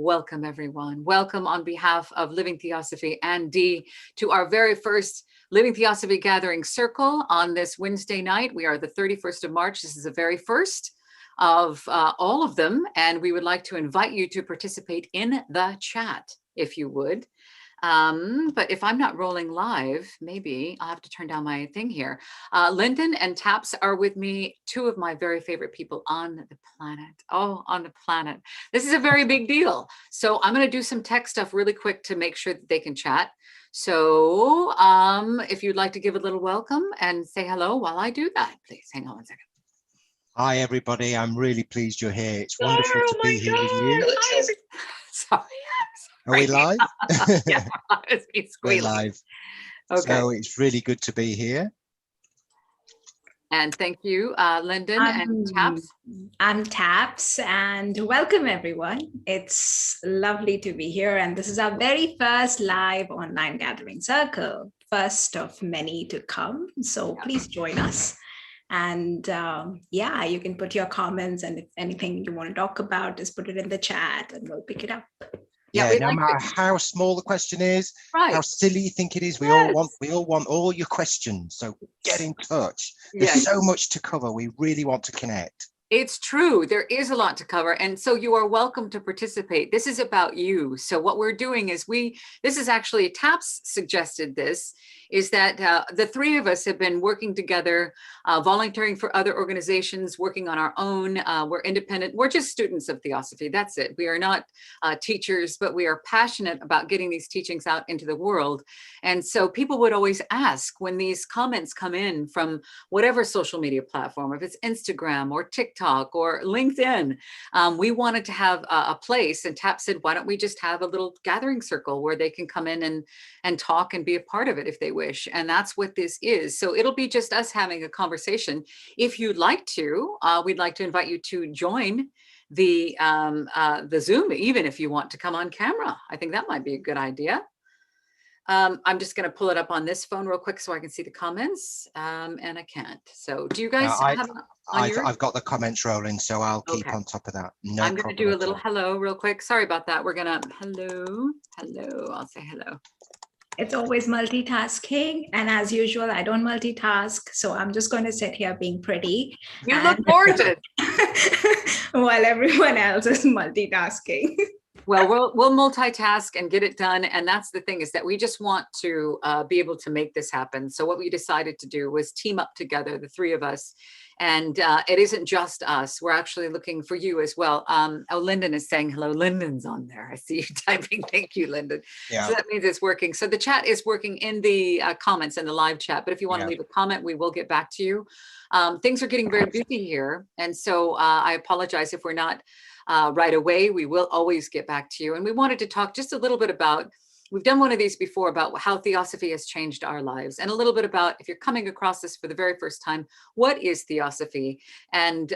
Welcome, everyone. Welcome on behalf of Living Theosophy and Dee to our very first Living Theosophy Gathering Circle on this Wednesday night. We are the 31st of March. This is the very first of all of them, and we would like to invite you to participate in the chat, if you would. But if I'm not rolling live, maybe I'll have to turn down my thing here. Lyndon and Taps are with me, two of my very favorite people on the planet. Oh, on the planet. This is a very big deal. So I'm going to do some tech stuff really quick to make sure that they can chat. So if you'd like to give a little welcome and say hello while I do that, please hang on one second. Hi, everybody. I'm really pleased you're here. It's wonderful to be here with you. Sorry. Are we live? Yeah, we're live. Okay. So it's really good to be here. And thank you, Lyndon and Taps. I'm Taps, and welcome everyone. It's lovely to be here, and this is our very first live online gathering circle, first of many to come. So please join us. And yeah, you can put your comments, and if anything you want to talk about, just put it in the chat and we'll pick it up. Yeah, no matter how small the question is, how silly you think it is, we all want all your questions. So get in touch. There's so much to cover. We really want to connect. It's true. There is a lot to cover. And so you are welcome to participate. This is about you. So what we're doing is this is actually, Taps suggested this, is that the three of us have been working together, volunteering for other organizations, working on our own. We're independent. We're just students of Theosophy. That's it. We are not teachers, but we are passionate about getting these teachings out into the world. And so people would always ask when these comments come in from whatever social media platform, if it's Instagram or TikTok or LinkedIn, we wanted to have a place, and Tap said, why don't we just have a little gathering circle where they can come in and talk and be a part of it if they wish. And that's what this is. So it'll be just us having a conversation. If you'd like to, we'd like to invite you to join the Zoom, even if you want to come on camera. I think that might be a good idea. I'm just going to pull it up on this phone real quick so I can see the comments, and I can't. So do you guys have I've got the comments rolling, so I'll keep on top of that. No I'm going to do a little hello real quick. Sorry about that. We're going to hello. I'll say hello. It's always multitasking, and as usual, I don't multitask, so I'm just going to sit here being pretty. You look gorgeous. While everyone else is multitasking. Well, we'll multitask and get it done. And that's the thing, is that we just want to be able to make this happen. So what we decided to do was team up together, the three of us. And it isn't just us. We're actually looking for you as well. Oh, Lyndon is saying hello. Lyndon's on there. I see you typing. Thank you, Lyndon. Yeah. So that means it's working. So the chat is working in the comments in the live chat. But if you want to leave a comment, we will get back to you. Things are getting very busy here. And so I apologize if we're not right away. We will always get back to you. And we wanted to talk just a little bit about, we've done one of these before, about how Theosophy has changed our lives, and a little bit about, if you're coming across this for the very first time, what is Theosophy, and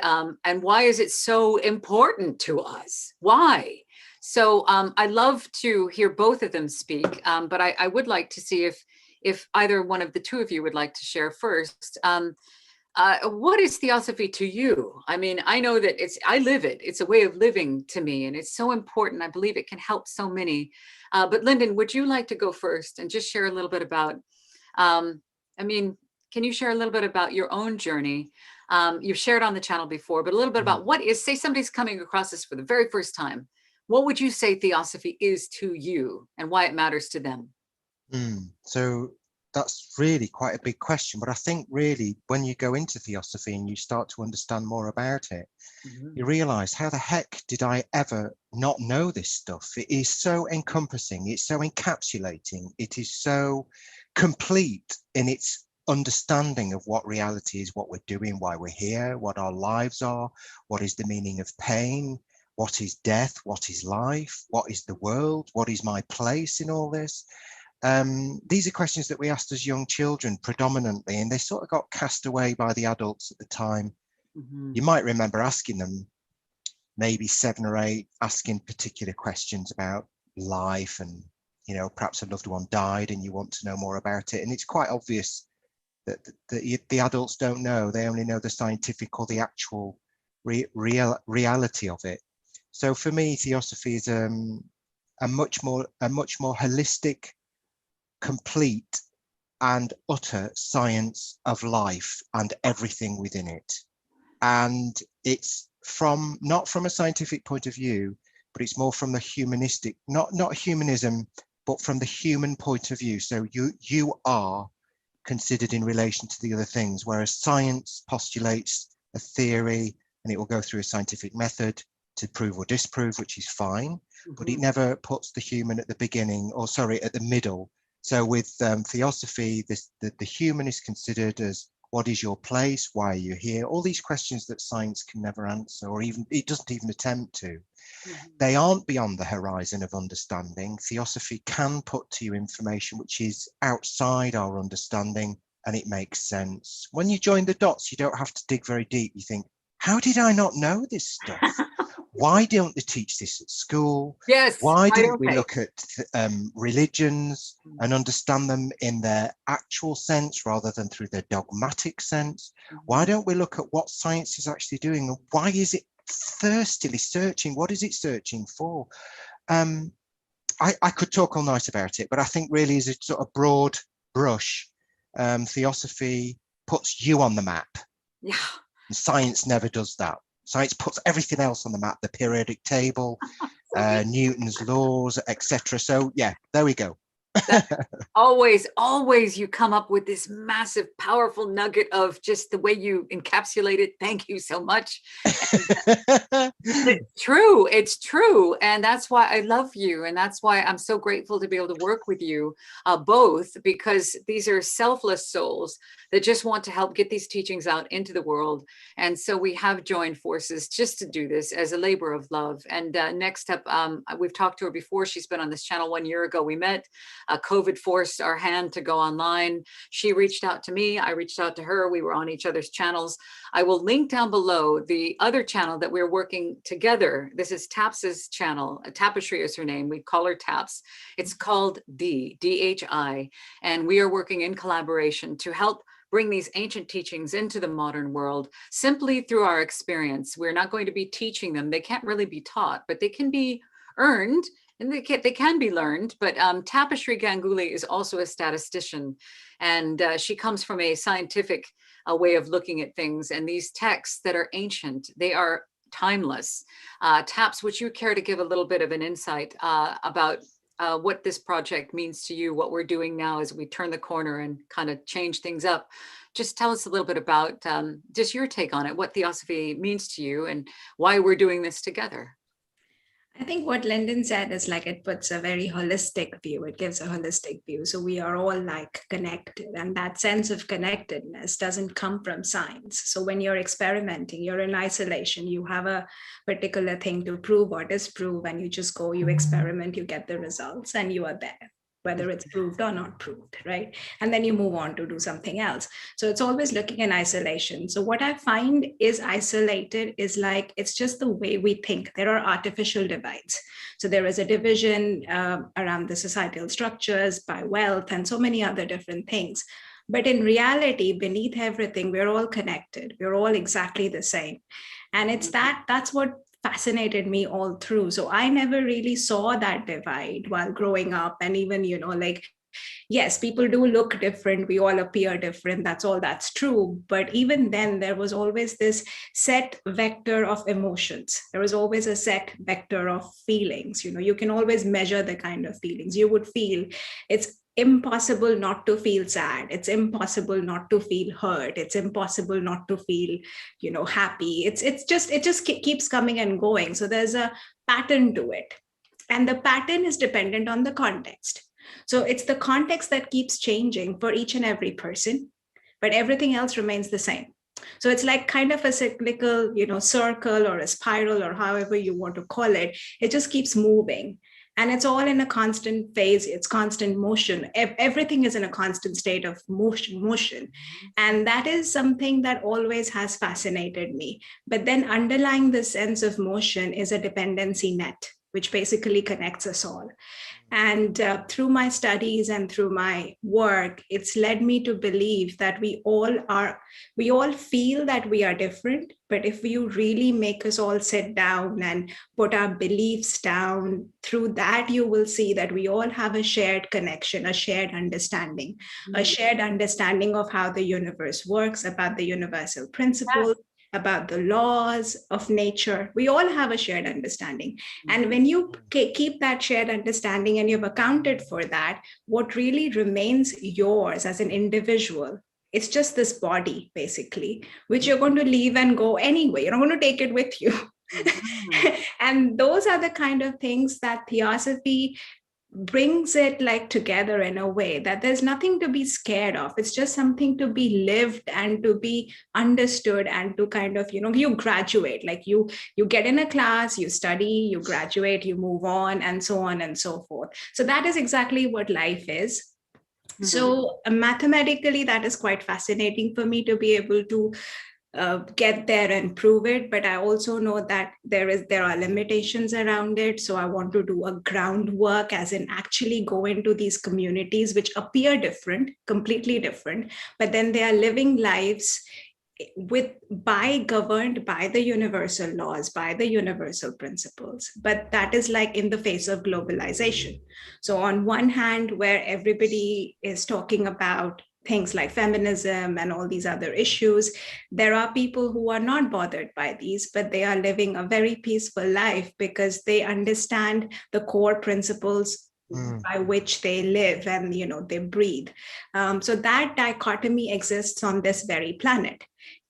why is it so important to us? Why? So I love to hear both of them speak, but I would like to see if either one of the two of you would like to share first. What is Theosophy to you? I mean, I know that I live it. It's a way of living to me, and it's so important. I believe it can help so many. But Lyndon, would you like to go first and just share a little bit about, can you share a little bit about your own journey? You've shared on the channel before, but a little bit about say somebody's coming across this for the very first time. What would you say Theosophy is to you and why it matters to them? So that's really quite a big question, but I think really when you go into Theosophy and you start to understand more about it, you realize, how the heck did I ever not know this stuff? It is so encompassing, it's so encapsulating, it is so complete in its understanding of what reality is, what we're doing, why we're here, what our lives are, what is the meaning of pain, what is death, what is life, what is the world, what is my place in all this? These are questions that we asked as young children predominantly, and they sort of got cast away by the adults at the time. You might remember asking them, maybe 7 or 8, asking particular questions about life, and perhaps a loved one died and you want to know more about it. And it's quite obvious that the adults don't know. They only know the scientific or the actual reality of it. So for me, Theosophy is a much more holistic, complete and utter science of life and everything within it. And it's not from a scientific point of view, but it's more from the humanistic, not humanism, but from the human point of view. So you are considered in relation to the other things, whereas science postulates a theory and it will go through a scientific method to prove or disprove, which is fine, but it never puts the human at the beginning, or sorry, at the middle. So with Theosophy, the human is considered as, what is your place? Why are you here? All these questions that science can never answer, or even it doesn't even attempt to. They aren't beyond the horizon of understanding. Theosophy can put to you information which is outside our understanding, and it makes sense. When you join the dots, you don't have to dig very deep. You think, how did I not know this stuff? Why don't they teach this at school? Yes. Why didn't we look at religions and understand them in their actual sense rather than through their dogmatic sense? Why don't we look at what science is actually doing? And why is it thirstily searching? What is it searching for? I could talk all night about it, but I think really as a sort of broad brush, Theosophy puts you on the map. Yeah. And science never does that. Science puts everything else on the map, the periodic table, Newton's laws, etc. So yeah, there we go. always you come up with this massive, powerful nugget of just the way you encapsulate it. Thank you so much. It's true. And that's why I love you. And that's why I'm so grateful to be able to work with you both, because these are selfless souls that just want to help get these teachings out into the world. And so we have joined forces just to do this as a labor of love. And next up, we've talked to her before. She's been on this channel 1 year ago. We met. COVID forced our hand to go online. She reached out to me. I reached out to her. We were on each other's channels. I will link down below the other channel that we're working together. This is Taps's channel. Taposhri is her name. We call her Taps. It's called DHI. And we are working in collaboration to help bring these ancient teachings into the modern world simply through our experience. We're not going to be teaching them. They can't really be taught, but they can be earned. And they can be learned, but Taposhri Ganguly is also a statistician, and she comes from a scientific way of looking at things. And these texts that are ancient, they are timeless. Taps, would you care to give a little bit of an insight about what this project means to you, what we're doing now as we turn the corner and kind of change things up? Just tell us a little bit about just your take on it, what Theosophy means to you and why we're doing this together. I think what Lyndon said is like it puts a very holistic view. It gives a holistic view. So we are all like connected, and that sense of connectedness doesn't come from science. So when you're experimenting, you're in isolation, you have a particular thing to prove or disprove, and you just go, you experiment, you get the results, and you are there, whether it's proved or not proved, right? And then you move on to do something else. So it's always looking in isolation. So what I find is isolated is like, it's just the way we think. There are artificial divides. So there is a division around the societal structures by wealth and so many other different things. But in reality, beneath everything, we're all connected. We're all exactly the same. And it's that's what fascinated me all through. So I never really saw that divide while growing up. And even, like, yes, people do look different. We all appear different. That's true. But even then, there was always this set vector of emotions. There was always a set vector of feelings. You can always measure the kind of feelings you would feel. It's impossible not to feel sad. It's impossible not to feel hurt. It's impossible not to feel, happy. It just keeps coming and going. So there's a pattern to it. And the pattern is dependent on the context. So it's the context that keeps changing for each and every person, but everything else remains the same. So it's like kind of a cyclical, circle or a spiral or however you want to call it. It just keeps moving. And it's all in a constant phase. It's constant motion. Everything is in a constant state of motion. And that is something that always has fascinated me. But then underlying the sense of motion is a dependency net. which basically connects us all. And through my studies and through my work, it's led me to believe that we all feel that we are different. But if you really make us all sit down and put our beliefs down, through that, you will see that we all have a shared connection, a shared understanding, a shared understanding of how the universe works, about the universal principles, about the laws of nature. We all have a shared understanding. And when you keep that shared understanding and you've accounted for that, what really remains yours as an individual, it's just this body, basically, which you're going to leave and go anyway. You're not going to take it with you. And those are the kind of things that Theosophy brings it like together in a way that there's nothing to be scared of. It's just something to be lived and to be understood, and to kind of, you graduate, like you get in a class, you study, you graduate, you move on, and so on and so forth. So that is exactly what life is. So mathematically, that is quite fascinating for me to be able to get there and prove it. But I also know that there are limitations around it. So I want to do a groundwork, as in actually go into these communities which appear different, completely different, but then they are living lives governed by the universal laws, by the universal principles. But that is like in the face of globalization. So on one hand, where everybody is talking about things like feminism and all these other issues, there are people who are not bothered by these, but they are living a very peaceful life because they understand the core principles by which they live and they breathe. So that dichotomy exists on this very planet,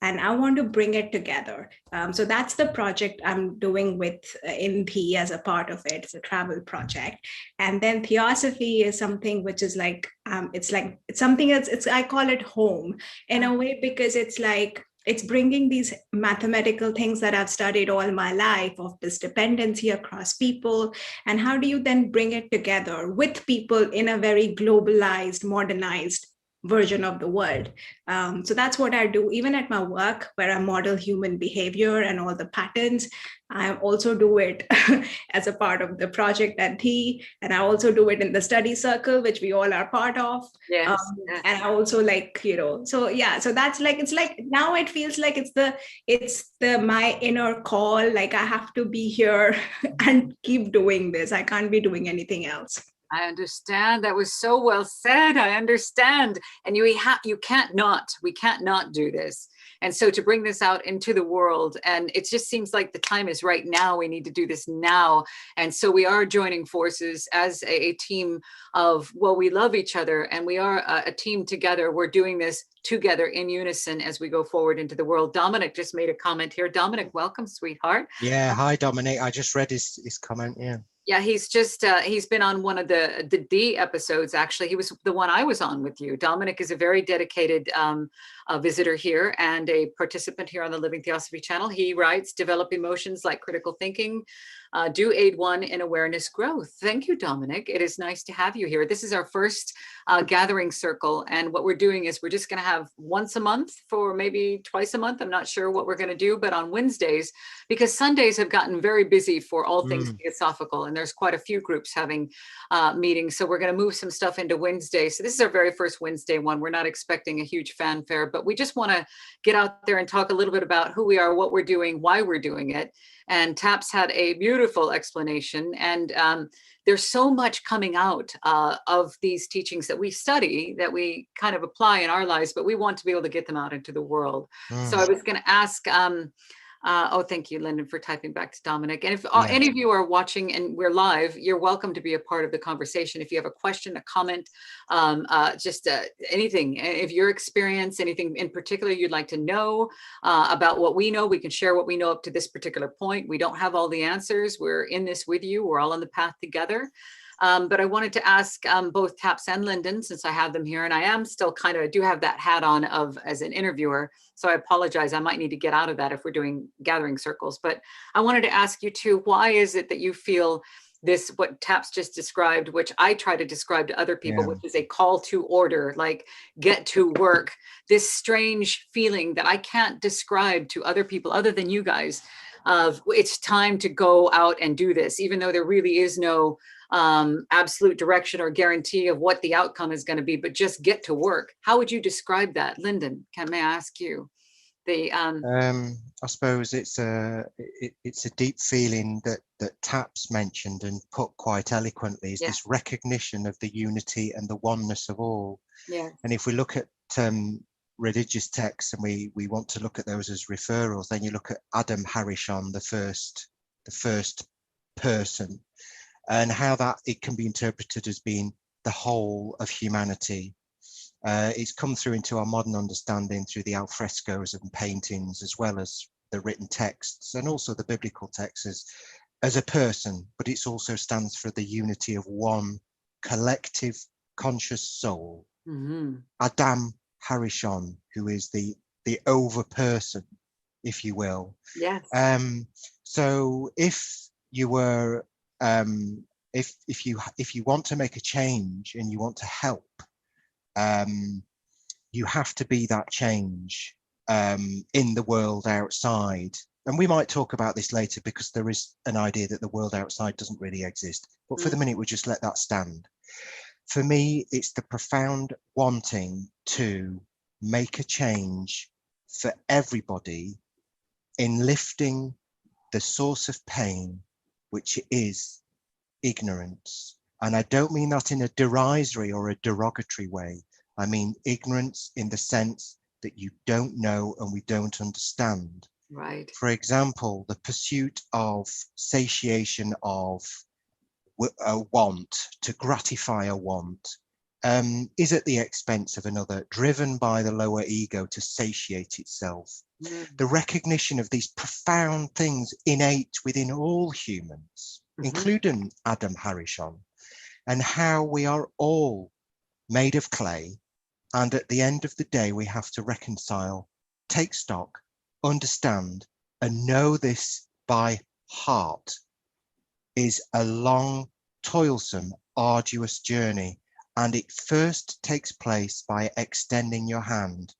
and I want to bring it together. So that's the project I'm doing with Indhi as a part of it. It's a travel project. And then Theosophy is something which is like, it's something else. I call it home in a way, because it's bringing these mathematical things that I've studied all my life, of this dependency across people. And how do you then bring it together with people in a very globalized, modernized version of the world? So that's what I do, even at my work, where I model human behavior and all the patterns. I also do it as a part of the project at T, and I also do it in the study circle, which we all are part of. Yes. And I also so that's like, it's like now it feels like it's the my inner call, like I have to be here and keep doing this. I can't be doing anything else. I understand. That was so well said. I understand. And we can't not do this. And so to bring this out into the world, and it just seems like the time is right now. We need to do this now. And so we are joining forces as a team of, well, we love each other, and we are a team together. We're doing this together in unison as we go forward into the world. Dominic just made a comment here. Dominic, welcome, sweetheart. Yeah, hi, Dominic. I just read his comment, yeah. Yeah, he's been on one of the D episodes, actually. He was the one I was on with you. Dominic is a very dedicated visitor here and a participant here on the Living Theosophy channel. He writes, develop emotions like critical thinking, do aid one in awareness growth. Thank you, Dominic. It is nice to have you here. This is our first gathering circle. And what we're doing is we're just going to have once a month, for maybe twice a month. I'm not sure what we're going to do, but on Wednesdays, because Sundays have gotten very busy for all things Theosophical, and there's quite a few groups having meetings. So we're going to move some stuff into Wednesday. So this is our very first Wednesday one. We're not expecting a huge fanfare, but we just want to get out there and talk a little bit about who we are, what we're doing, why we're doing it. And Taps had a beautiful explanation. And there's so much coming out of these teachings that we study, that we kind of apply in our lives, but we want to be able to get them out into the world. So I was going to ask, thank you, Lyndon, for typing back to Dominic. And if any of you are watching and we're live, you're welcome to be a part of the conversation. If you have a question, a comment, anything, if your experience, anything in particular you'd like to know about what we know, we can share what we know up to this particular point. We don't have all the answers. We're in this with you. We're all on the path together. But I wanted to ask both Taps and Lyndon, since I have them here, and I am still do have that hat on as an interviewer. So I apologize. I might need to get out of that if we're doing gathering circles. But I wanted to ask you too, why is it that you feel this, what Taps just described, which I try to describe to other people, which is a call to order, like get to work, this strange feeling that I can't describe to other people other than you guys. of it's time to go out and do this, even though there really is no absolute direction or guarantee of what the outcome is going to be, but just get to work. How would you describe that? Lyndon, may I ask you? I suppose it's a deep feeling that Taps mentioned and put quite eloquently, is this recognition of the unity and the oneness of all. Yeah. And if we look at religious texts and we want to look at those as referrals, then you look at Adam Harishon, the first person, and how that it can be interpreted as being the whole of humanity. It's come through into our modern understanding through the alfrescoes and paintings, as well as the written texts and also the biblical texts as a person, but it also stands for the unity of one collective conscious soul. Mm-hmm. Adam Harishon, who is the over person, if you will. Yes. So if you were if you want to make a change and you want to help, you have to be that change in the world outside. And we might talk about this later, because there is an idea that the world outside doesn't really exist. But for the minute, we'll just let that stand. For me, it's the profound wanting to make a change for everybody in lifting the source of pain, which is ignorance. And I don't mean that in a derisory or a derogatory way. I mean ignorance in the sense that you don't know and we don't understand. Right. For example, the pursuit of satiation of a want, to gratify a want, is at the expense of another, driven by the lower ego to satiate itself. The recognition of these profound things innate within all humans, including Adam Harishon, and how we are all made of clay. And at the end of the day, we have to reconcile, take stock, understand, and know this by heart is a long, toilsome, arduous journey. And it first takes place by extending your hand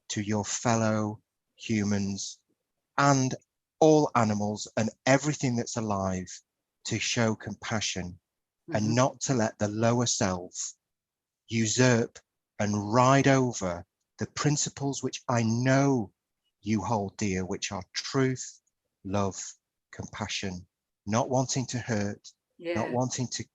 to your fellow humans and all animals and everything that's alive, to show compassion and not to let the lower self usurp and ride over the principles which I know you hold dear, which are truth, love, compassion, not wanting to hurt, not wanting to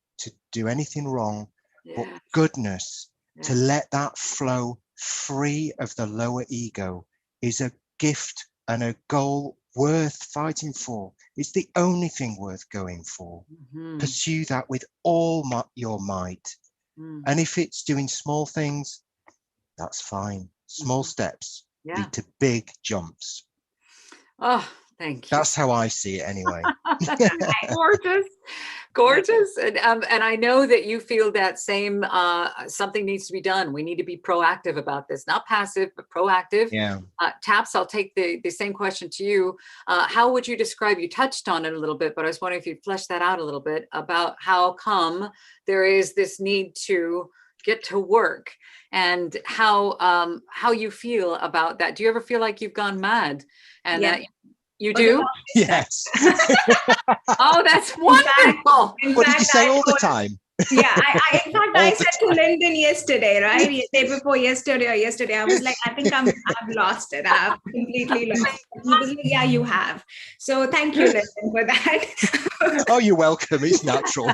do anything wrong, but goodness. To let that flow free of the lower ego is a gift and a goal worth fighting for. It's the only thing worth going for. Pursue that with all your might. And if it's doing small things, that's fine. Small steps lead to big jumps. Oh, thank you. That's how I see it anyway. Gorgeous. Gorgeous. And I know that you feel that same, something needs to be done. We need to be proactive about this, not passive, but proactive. Yeah. Taps, I'll take the same question to you. How would you describe, you touched on it a little bit, but I was wondering if you'd flesh that out a little bit about how come there is this need to get to work, and how you feel about that. Do you ever feel like you've gone mad? And that you do? Yes. Oh, that's wonderful. What did you say all the time? Yeah, in fact, I said to Lyndon yesterday, right? Day before yesterday, I was like, I think I've lost it. I've completely lost it. He was like, yeah, you have. So thank you, Lyndon, for that. Oh, you're welcome. It's natural.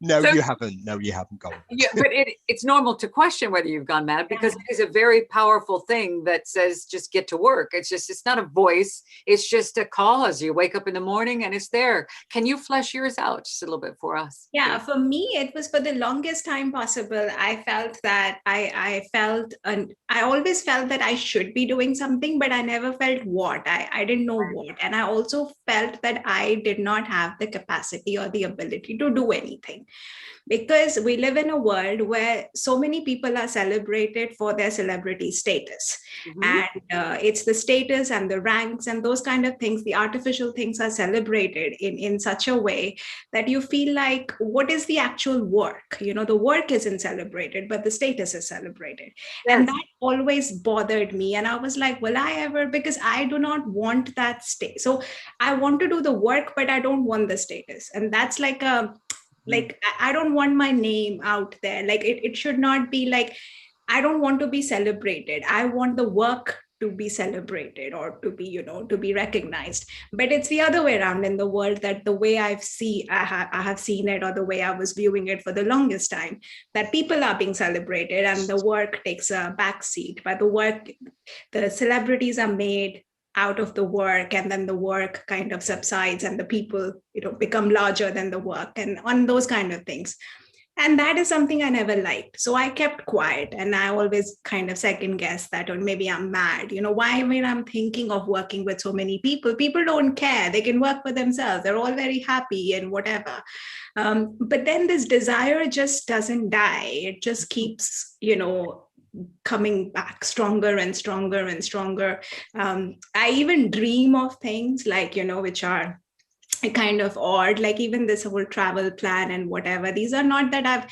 No, you haven't. No, you haven't gone. Yeah, but it's normal to question whether you've gone mad, because it is a very powerful thing that says just get to work. It's not a voice. It's just a cause. You wake up in the morning and it's there. Can you flesh yours out just a little bit for us? Yeah, for me, it was for the longest time possible. I felt that I always felt that I should be doing something, but I never felt what. I didn't know what. And I also felt that I did not have the capacity or the ability to do anything. Because we live in a world where so many people are celebrated for their celebrity status. And it's the status and the ranks and those kind of things, the artificial things are celebrated in such a way that you feel like, what is the actual work? The work isn't celebrated, but the status is celebrated. Yes. And that always bothered me. And I was like, will I ever, because I do not want that state. So I want to do the work, but I don't want the status. And that's like I don't want my name out there. Like it should not be like, I don't want to be celebrated. I want the work to be celebrated or to be, to be recognized. But it's the other way around in the world, that the way I have seen it, or the way I was viewing it for the longest time, that people are being celebrated and the work takes a backseat. But the celebrities are made out of the work, and then the work kind of subsides and the people, become larger than the work, and on those kind of things. And that is something I never liked. So I kept quiet, and I always kind of second guess that, or maybe I'm mad. Why, when I'm thinking of working with so many people don't care. They can work for themselves. They're all very happy and whatever. But then this desire just doesn't die. It just keeps, coming back stronger and stronger and stronger. I even dream of things like, which are kind of odd, like even this whole travel plan and whatever. These are not that I've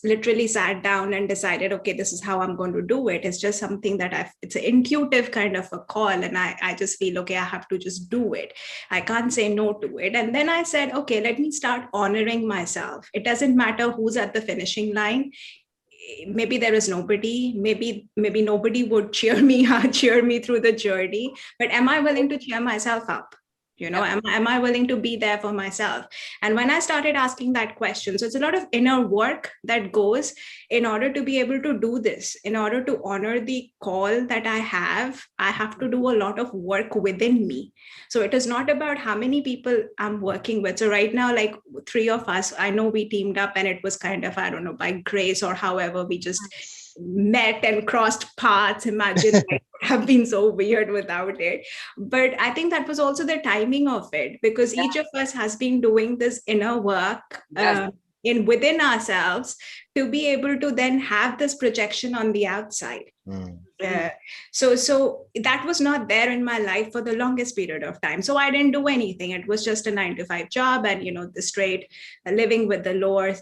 literally sat down and decided, okay, this is how I'm going to do it. It's just something that it's an intuitive kind of a call. And I just feel, okay, I have to just do it. I can't say no to it. And then I said, okay, let me start honoring myself. It doesn't matter who's at the finishing line. Maybe there is nobody, maybe nobody would cheer me through the journey, but am I willing to cheer myself up? Am I willing to be there for myself? And when I started asking that question, so it's a lot of inner work that goes in order to be able to do this. In order to honor the call that I have to do a lot of work within me. So it is not about how many people I'm working with. So right now, like 3 of us, I know we teamed up, and it was kind of, I don't know, by grace or however, we just met and crossed paths. Imagine like, have been so weird without it. But I think that was also the timing of it, because each of us has been doing this inner work within ourselves to be able to then have this projection on the outside. So that was not there in my life for the longest period of time. So I didn't do anything. It was just a 9-to-5 job, and the straight living with the lower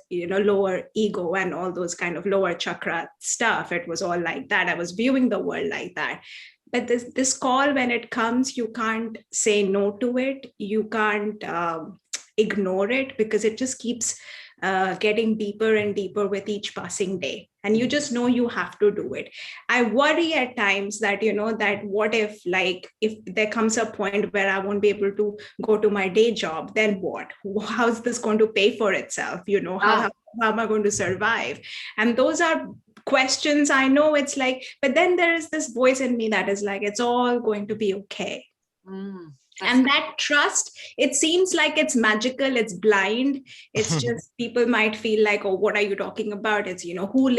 ego and all those kind of lower chakra stuff. It was all like that. I was viewing the world like that. But this call, when it comes, you can't say no to it. You can't ignore it, because it just keeps getting deeper and deeper with each passing day. And you just know you have to do it. I worry at times that, that what if there comes a point where I won't be able to go to my day job, then what? How's this going to pay for itself? How am I going to survive? And those are questions. I know it's like, but then there is this voice in me that is like, it's all going to be okay. And that trust, it seems like it's magical, it's blind. It's just, people might feel like, oh, what are you talking about? It's, who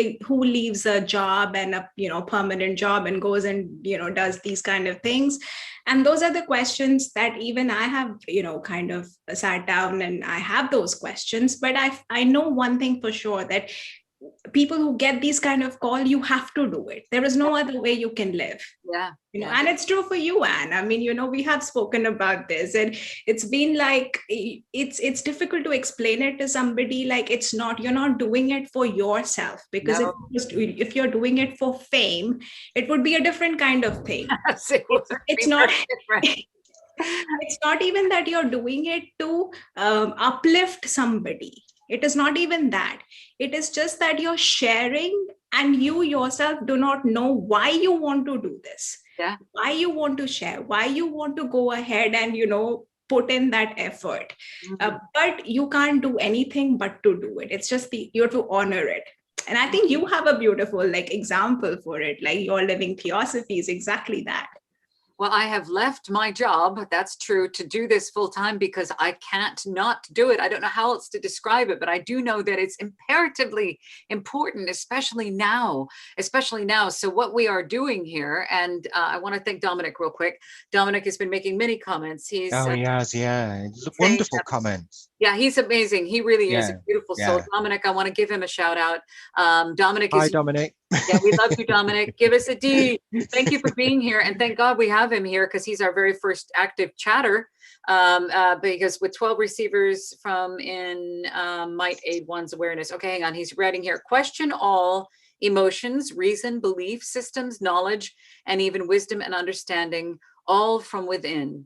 leaves a job and a, permanent job and goes and, does these kind of things. And those are the questions that even I have, kind of sat down and I have those questions. But I know one thing for sure, that people who get these kind of call, you have to do it. There is no other way you can live. And it's true for you, Anne. I mean, we have spoken about this, and it's been like, it's difficult to explain it to somebody. Like, you're not doing it for yourself, because if you're doing it for fame, it would be a different kind of thing. It's not it's not even that you're doing it to uplift somebody. It is not even that. It is just that you're sharing, and you yourself do not know why you want to do this, why you want to share, why you want to go ahead and, put in that effort. But you can't do anything but to do it. It's just you have to honor it. And I think you have a beautiful example for it. Like, your Living Theosophy is exactly that. Well, I have left my job, that's true, to do this full time, because I can't not do it. I don't know how else to describe it, but I do know that it's imperatively important, especially now. So what we are doing here, and I want to thank Dominic real quick. Dominic has been making many comments. He has, wonderful comments. Yeah, he's amazing. He really is a beautiful soul. Dominic, I want to give him a shout out. Dominic Hi, Dominic. Yeah, we love you, Dominic. Give us a D. Thank you for being here. And thank God we have him here, because he's our very first active chatter. Because with 12 receivers from in might aid one's awareness. Okay, hang on. He's writing here. Question all emotions, reason, belief systems, knowledge, and even wisdom and understanding, all from within.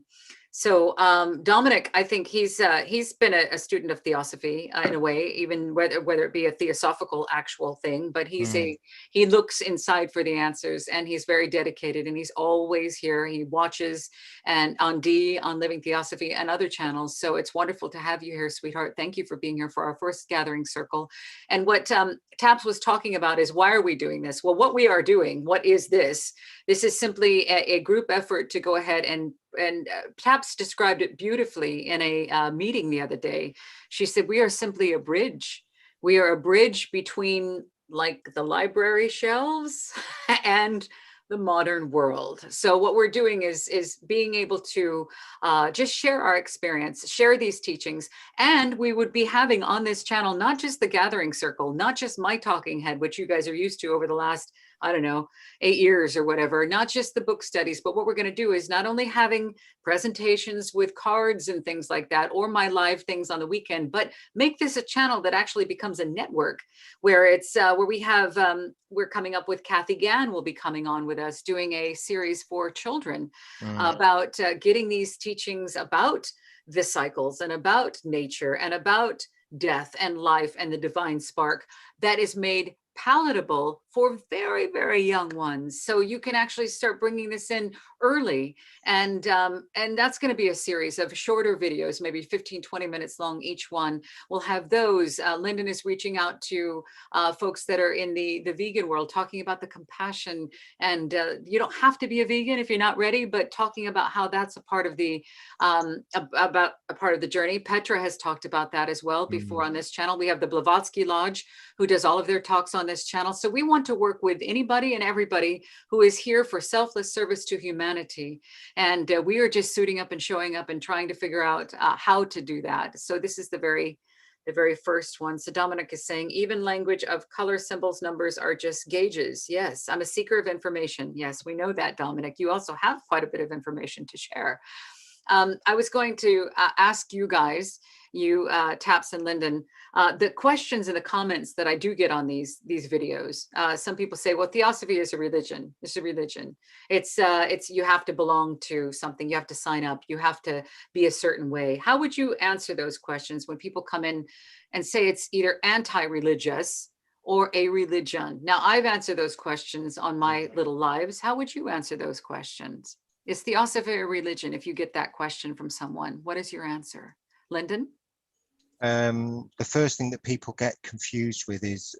So Dominic, I think he's been a student of Theosophy in a way, even whether it be a theosophical actual thing, but he looks inside for the answers, and he's very dedicated, and he's always here. He watches and on Living Theosophy and other channels. So it's wonderful to have you here, sweetheart. Thank you for being here for our first gathering circle. And what Taps was talking about is, why are we doing this? Well, what we are doing, what is this? This is simply a group effort to go ahead and Taps described it beautifully in a meeting the other day. She said, we are simply a bridge. We are a bridge between like the library shelves and the modern world. So what we're doing is being able to just share our experience, share these teachings, and we would be having on this channel, not just the gathering circle, not just my talking head, which you guys are used to over the last, I don't know, 8 years or whatever, not just the book studies, but what we're going to do is not only having presentations with cards and things like that, or my live things on the weekend, but make this a channel that actually becomes a network where it's where we have, we're coming up with Kathy Gann will be coming on with us doing a series for children about getting these teachings about the cycles and about nature and about death and life and the divine spark that is made palatable for very, very young ones. So you can actually start bringing this in early. And that's going to be a series of shorter videos, maybe 15, 20 minutes long each one. We'll have those. Lyndon is reaching out to folks that are in the vegan world, talking about the compassion. And you don't have to be a vegan if you're not ready, but talking about how that's a part of the about a part of the journey. Petra has talked about that as well before on this channel. We have the Blavatsky Lodge, who does all of their talks on this channel. So we want to work with anybody and everybody who is here for selfless service to humanity. And we are just suiting up and showing up and trying to figure out how to do that. So this is the very first one. So Dominic is saying, even language of color, symbols, numbers are just gauges. Yes, I'm a seeker of information. Yes, we know that, Dominic. You also have quite a bit of information to share. I was going to ask you guys, you Taps and Lyndon, the questions in the comments that I do get on these videos. Some people say, well, Theosophy is a religion. It's a religion. It's you have to belong to something. You have to sign up. You have to be a certain way. How would you answer those questions when people come in and say it's either anti-religious or a religion? Now, I've answered those questions on my little lives. How would you answer those questions? Is Theosophy a religion? If you get that question from someone, what is your answer? Lyndon? The first thing that people get confused with is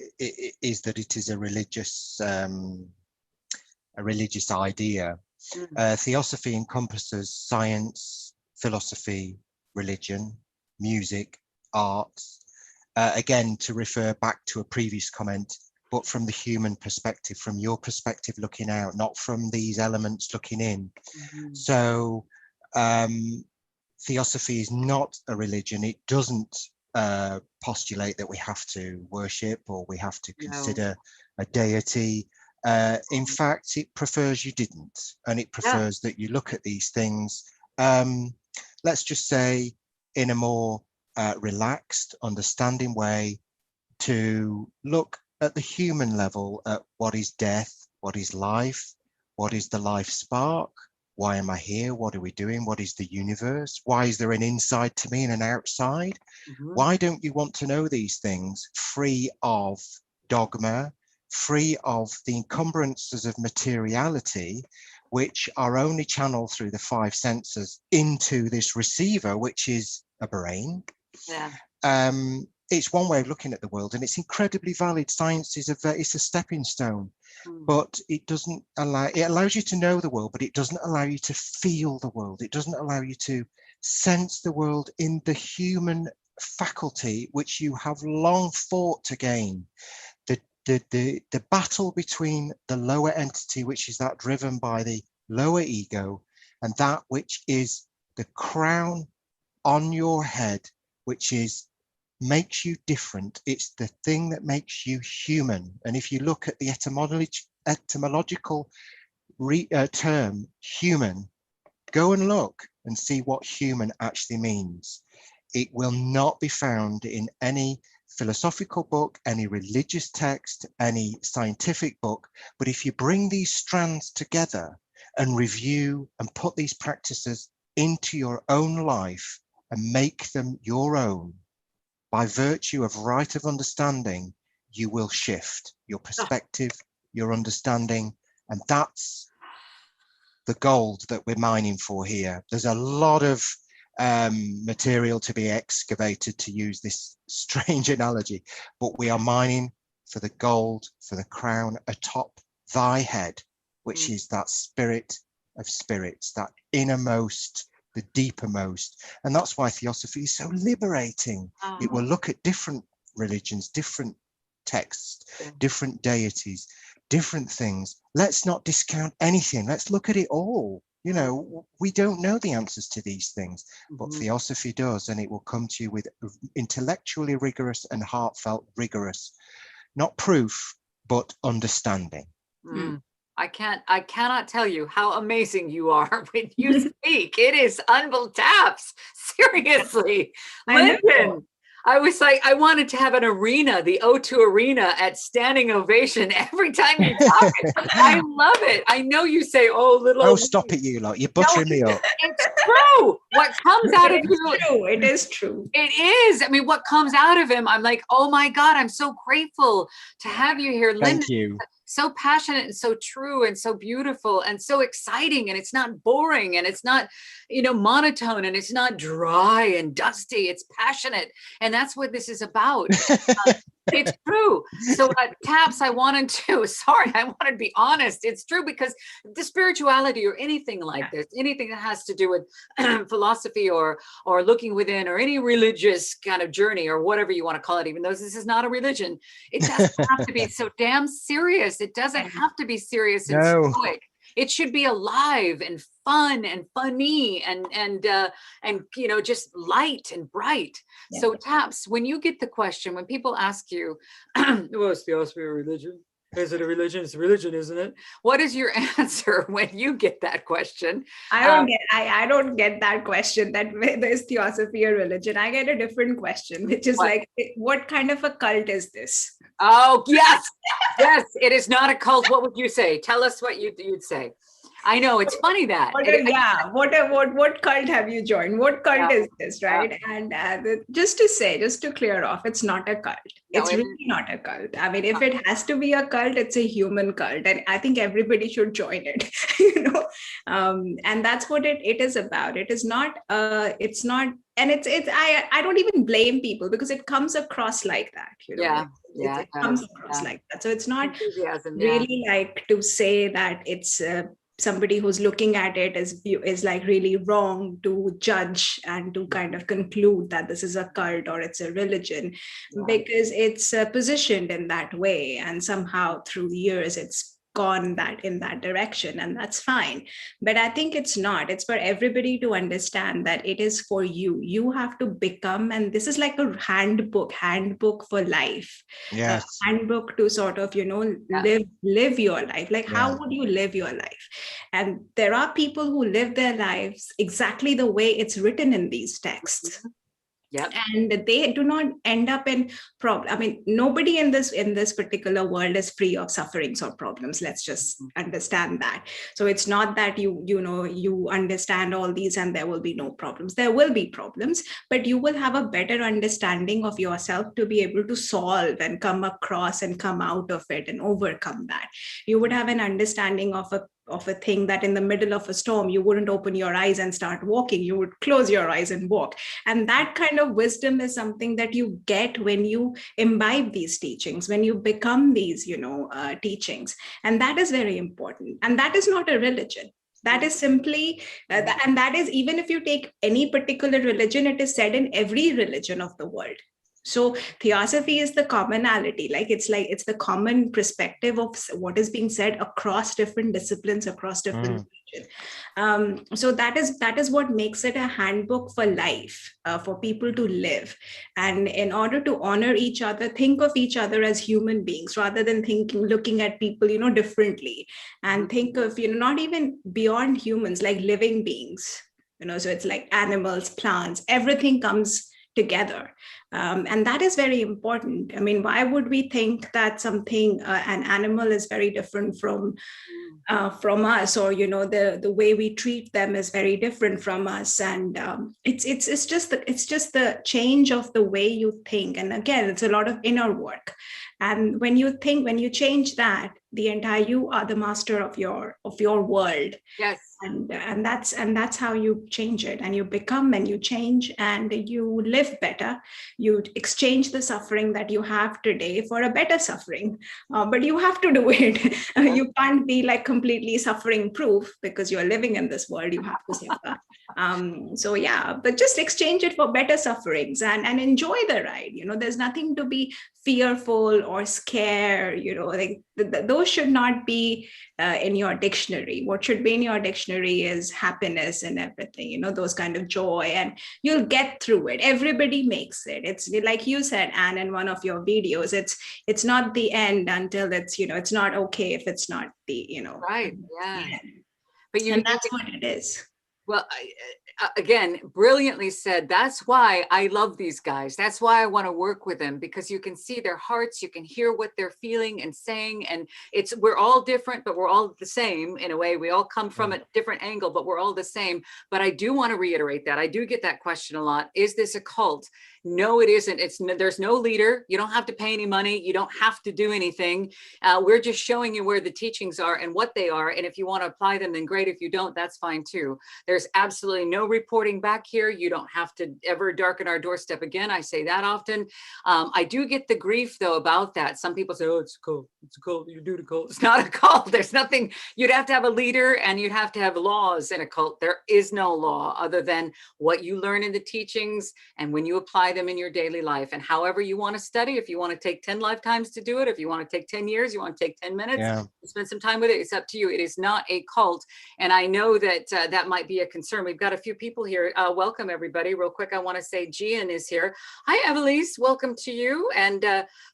that it is a religious idea. Theosophy encompasses science, philosophy, religion, music, arts. Again, to refer back to a previous comment, but from the human perspective, from your perspective looking out, not from these elements looking in. So Theosophy is not a religion. It doesn't postulate that we have to worship or we have to consider a deity. In fact, it prefers you didn't, and it prefers that you look at these things, let's just say, in a more relaxed, understanding way, to look at the human level at what is death, what is life, what is the life spark, why am I here, what are we doing, what is the universe, why is there an inside to me and an outside? Why don't you want to know these things free of dogma, free of the encumbrances of materiality, which are only channeled through the 5 senses into this receiver, which is a brain? It's one way of looking at the world, and it's incredibly valid. Science is it's a stepping stone, but it doesn't allow, it allows you to know the world, but it doesn't allow you to feel the world. It doesn't allow you to sense the world in the human faculty, which you have long fought to gain. The battle between the lower entity, which is that driven by the lower ego, and that which is the crown on your head, which is makes you different. It's the thing that makes you human. And if you look at the etymological term human, go and look and see what human actually means. It will not be found in any philosophical book, any religious text, any scientific book. But if you bring these strands together and review and put these practices into your own life and make them your own, by virtue of right of understanding, you will shift your perspective, your understanding, and that's the gold that we're mining for here. There's a lot of material to be excavated, to use this strange analogy, but we are mining for the gold, for the crown atop thy head, which is that spirit of spirits, that innermost, the deepermost. And that's why Theosophy is so liberating. It will look at different religions, different texts, different deities, different things. Let's not discount anything. Let's look at it all. You know, we don't know the answers to these things, but Theosophy does, and it will come to you with intellectually rigorous and heartfelt rigorous, not proof, but understanding. I cannot tell you how amazing you are when you speak. It is unbelievable. Taps, seriously. Lyndon, I was like, I wanted to have an arena, the O2 arena, at standing ovation every time you talk. I love it. I know you say, oh, little. Oh, stop it, you lot. You're buttering me up. It's true. What comes out of you. It is true. It is. I mean, what comes out of him, I'm like, oh my God, I'm so grateful to have you here. Lyndon. Thank you. So passionate and so true and so beautiful and so exciting, and it's not boring and it's not, you know, monotone and it's not dry and dusty. It's passionate, and that's what this is about. It's true. So Taps, I wanted to be honest. It's true, because the spirituality or anything like this, anything that has to do with philosophy or looking within, or any religious kind of journey or whatever you want to call it, even though this is not a religion, it doesn't have to be so damn serious. It doesn't have to be serious and stoic. It should be alive and fun and funny and you know, just light and bright. Yeah. So Taps, when you get the question, when people ask you, well, is Theosophy a religion? Is it a religion? It's a religion, isn't it? What is your answer when you get that question? I don't get that question, that whether is Theosophy a religion. I get a different question, which is like, what kind of a cult is this? Oh, yes. Yes, it is not a cult. What would you say? Tell us what you'd say. I know, it's funny that. What cult have you joined? What cult is this, right? And just to clear off, it's not a cult. It's really not a cult. I mean, if it has to be a cult, it's a human cult, and I think everybody should join it. You know, and that's what it is about. It is not. It's not. And I don't even blame people, because it comes across like that. You know? It comes across like that. So it's not really like to say that it's somebody who's looking at it is like really wrong to judge and to kind of conclude that this is a cult or it's a religion, because it's positioned in that way, and somehow through the years it's gone in that direction, and that's fine. But I think it's for everybody to understand that it is for you have to become, and this is like a handbook for life. Handbook to sort of, you know, live your life. Like, how would you live your life? And there are people who live their lives exactly the way it's written in these texts. Yep. And they do not end up in problem. I mean, nobody in this particular world is free of sufferings or problems. Let's just understand that. So it's not that you understand all these and there will be no problems. There will be problems, but you will have a better understanding of yourself to be able to solve and come across and come out of it and overcome that. You would have an understanding of a thing that in the middle of a storm, you wouldn't open your eyes and start walking. You would close your eyes and walk. And that kind of wisdom is something that you get when you imbibe these teachings, when you become these, teachings. And that is very important. And that is not a religion. That is simply, and that is, even if you take any particular religion, it is said in every religion of the world. So Theosophy is the commonality, it's the common perspective of what is being said across different disciplines, across different religions. So that is what makes it a handbook for life, for people to live. And in order to honor each other, think of each other as human beings rather than looking at people, differently, and think of, not even beyond humans, like living beings, so it's like animals, plants, everything comes together. And that is very important. I mean, why would we think that something, an animal is very different from us, or the way we treat them is very different from us? And it's just the change of the way you think. And again, it's a lot of inner work. And when you change that, you are the master of your world. Yes. And that's how you change it, and you become, and you change, and you live better. You exchange the suffering that you have today for a better suffering, but you have to do it. You can't be like completely suffering proof, because you're living in this world. You have to suffer. So yeah, but just exchange it for better sufferings, and enjoy the ride. There's nothing to be fearful or scared. Like those should not be in your dictionary. What should be in your dictionary is happiness and everything, those kind of joy, and you'll get through it. Everybody makes it. It's like you said, Anne, in one of your videos, it's not the end until it's not okay if it's not the, right. Yeah. But and that's what it is. Well, again, brilliantly said. That's why I love these guys. That's why I want to work with them, because you can see their hearts, you can hear what they're feeling and saying, and we're all different, but we're all the same in a way. We all come from a different angle, but we're all the same. But I do want to reiterate that. I do get that question a lot. Is this a cult? No, it isn't. There's no leader. You don't have to pay any money. You don't have to do anything. We're just showing you where the teachings are and what they are. And if you want to apply them, then great. If you don't, that's fine too. There's absolutely no reporting back here. You don't have to ever darken our doorstep again. I say that often. I do get the grief though about that. Some people say, oh, it's a cult. It's a cult. You do the cult. It's not a cult. There's nothing. You'd have to have a leader, and you'd have to have laws in a cult. There is no law other than what you learn in the teachings and when you apply them in your daily life. And however you want to study, if you want to take 10 lifetimes to do it, if you want to take 10 years, you want to take 10 minutes, spend some time with it, it's up to you. It is not a cult. And I know that that might be a concern. We've got a few people here. Welcome everybody. Real quick, I want to say Gian is here. Hi, Evelise, welcome to you. And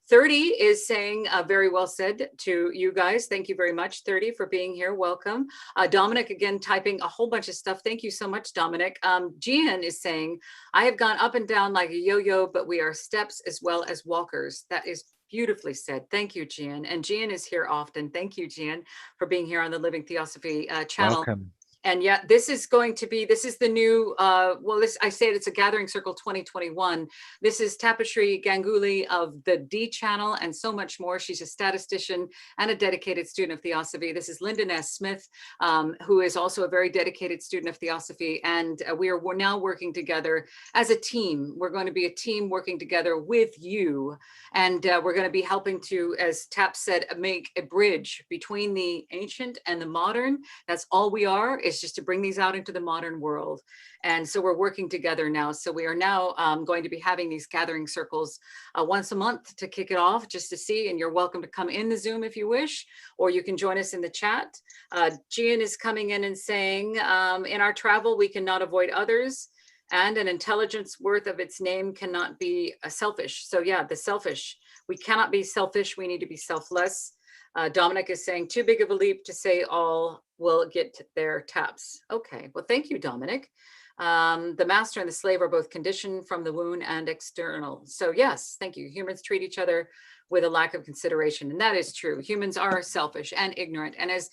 30 is saying very well said to you guys. Thank you very much, 30, for being here. Welcome. Dominic, again, typing a whole bunch of stuff. Thank you so much, Dominic. Gian is saying, I have gone up and down like a yo-yo, but we are steps as well as walkers. That is beautifully said. Thank you, Gian. And Gian is here often. Thank you, Gian, for being here on the Living Theosophy channel. Welcome. And yeah, this is the new, I say it's a Gathering Circle 2021. This is Taposhri Ganguly of the D channel and so much more. She's a statistician and a dedicated student of Theosophy. This is Lyndon S. Smith, who is also a very dedicated student of Theosophy. And we're now working together as a team. We're going to be a team working together with you. And we're going to be helping to, as Tap said, make a bridge between the ancient and the modern. That's all we are, is just to bring these out into the modern world. And so we're working together now. So we are now going to be having these gathering circles once a month to kick it off, just to see. And you're welcome to come in the Zoom if you wish, or you can join us in the chat. Gian is coming in and saying, in our travel, we cannot avoid others, and an intelligence worth of its name cannot be selfish. So yeah, the selfish. We cannot be selfish. We need to be selfless. Dominic is saying, too big of a leap to say all will get their taps. Okay, well, thank you, Dominic. The master and the slave are both conditioned from the wound and external. So yes, thank you. Humans treat each other with a lack of consideration. And that is true. Humans are selfish and ignorant. And as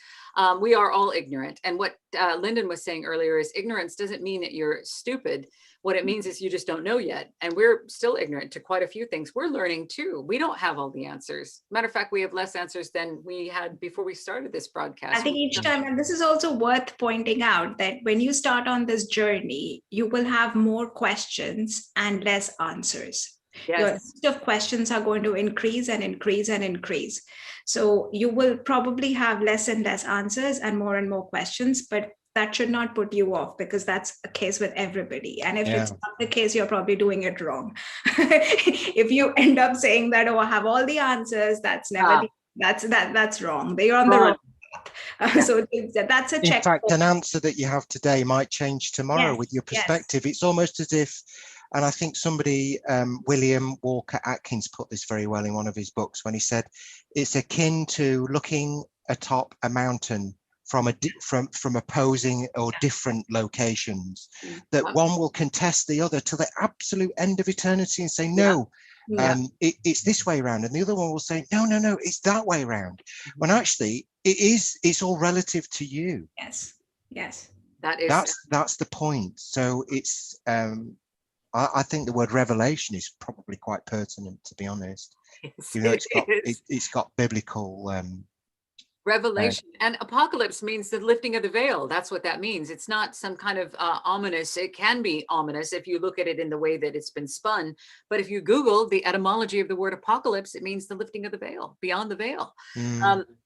we are all ignorant. And what Lyndon was saying earlier is ignorance doesn't mean that you're stupid. What it means is you just don't know yet. And we're still ignorant to quite a few things. We're learning too. We don't have all the answers. Matter of fact, we have less answers than we had before we started this broadcast. I think each time, and this is also worth pointing out, that when you start on this journey, you will have more questions and less answers. Yes. Your list of questions are going to increase and increase and increase. So you will probably have less and less answers and more questions, but that should not put you off, because that's a case with everybody. And if it's not the case, you're probably doing it wrong. If you end up saying that, oh, I have all the answers, that's never, that's wrong. They're on the wrong path. So that's a check. In fact, an answer that you have today might change tomorrow with your perspective. It's almost as if, and I think somebody, William Walker Atkins, put this very well in one of his books when he said, it's akin to looking atop a mountain from opposing or different locations, that one will contest the other to the absolute end of eternity and say, no, it's this way around, and the other one will say, no, it's that way around, when actually it's all relative to you. Yes. That's the point. So it's I think the word revelation is probably quite pertinent, to be honest. Yes, You know, it's got biblical revelation. And apocalypse means the lifting of the veil. That's what that means. It's not some kind of ominous. It can be ominous if you look at it in the way that it's been spun. But if you Google the etymology of the word apocalypse, it means the lifting of the veil, beyond the veil.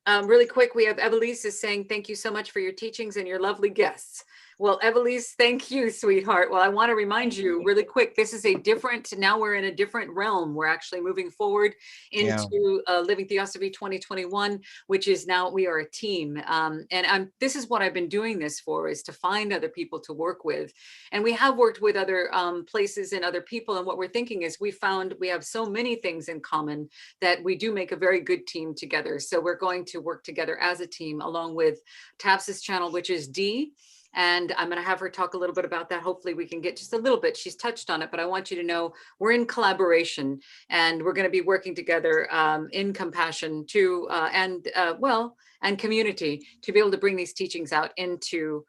Really quick, we have Evelise is saying, thank you so much for your teachings and your lovely guests. Well, Evelise, thank you, sweetheart. Well, I want to remind you really quick, this is a different, now we're in a different realm. We're actually moving forward into Living Theosophy 2021, which is now we are a team. This is what I've been doing this for, is to find other people to work with. And we have worked with other places and other people. And what we're thinking is we found we have so many things in common that we do make a very good team together. So we're going to work together as a team along with Tabs's channel, which is D. And I'm going to have her talk a little bit about that. Hopefully we can get just a little bit. She's touched on it, but I want you to know we're in collaboration and we're going to be working together in compassion to and community to be able to bring these teachings out into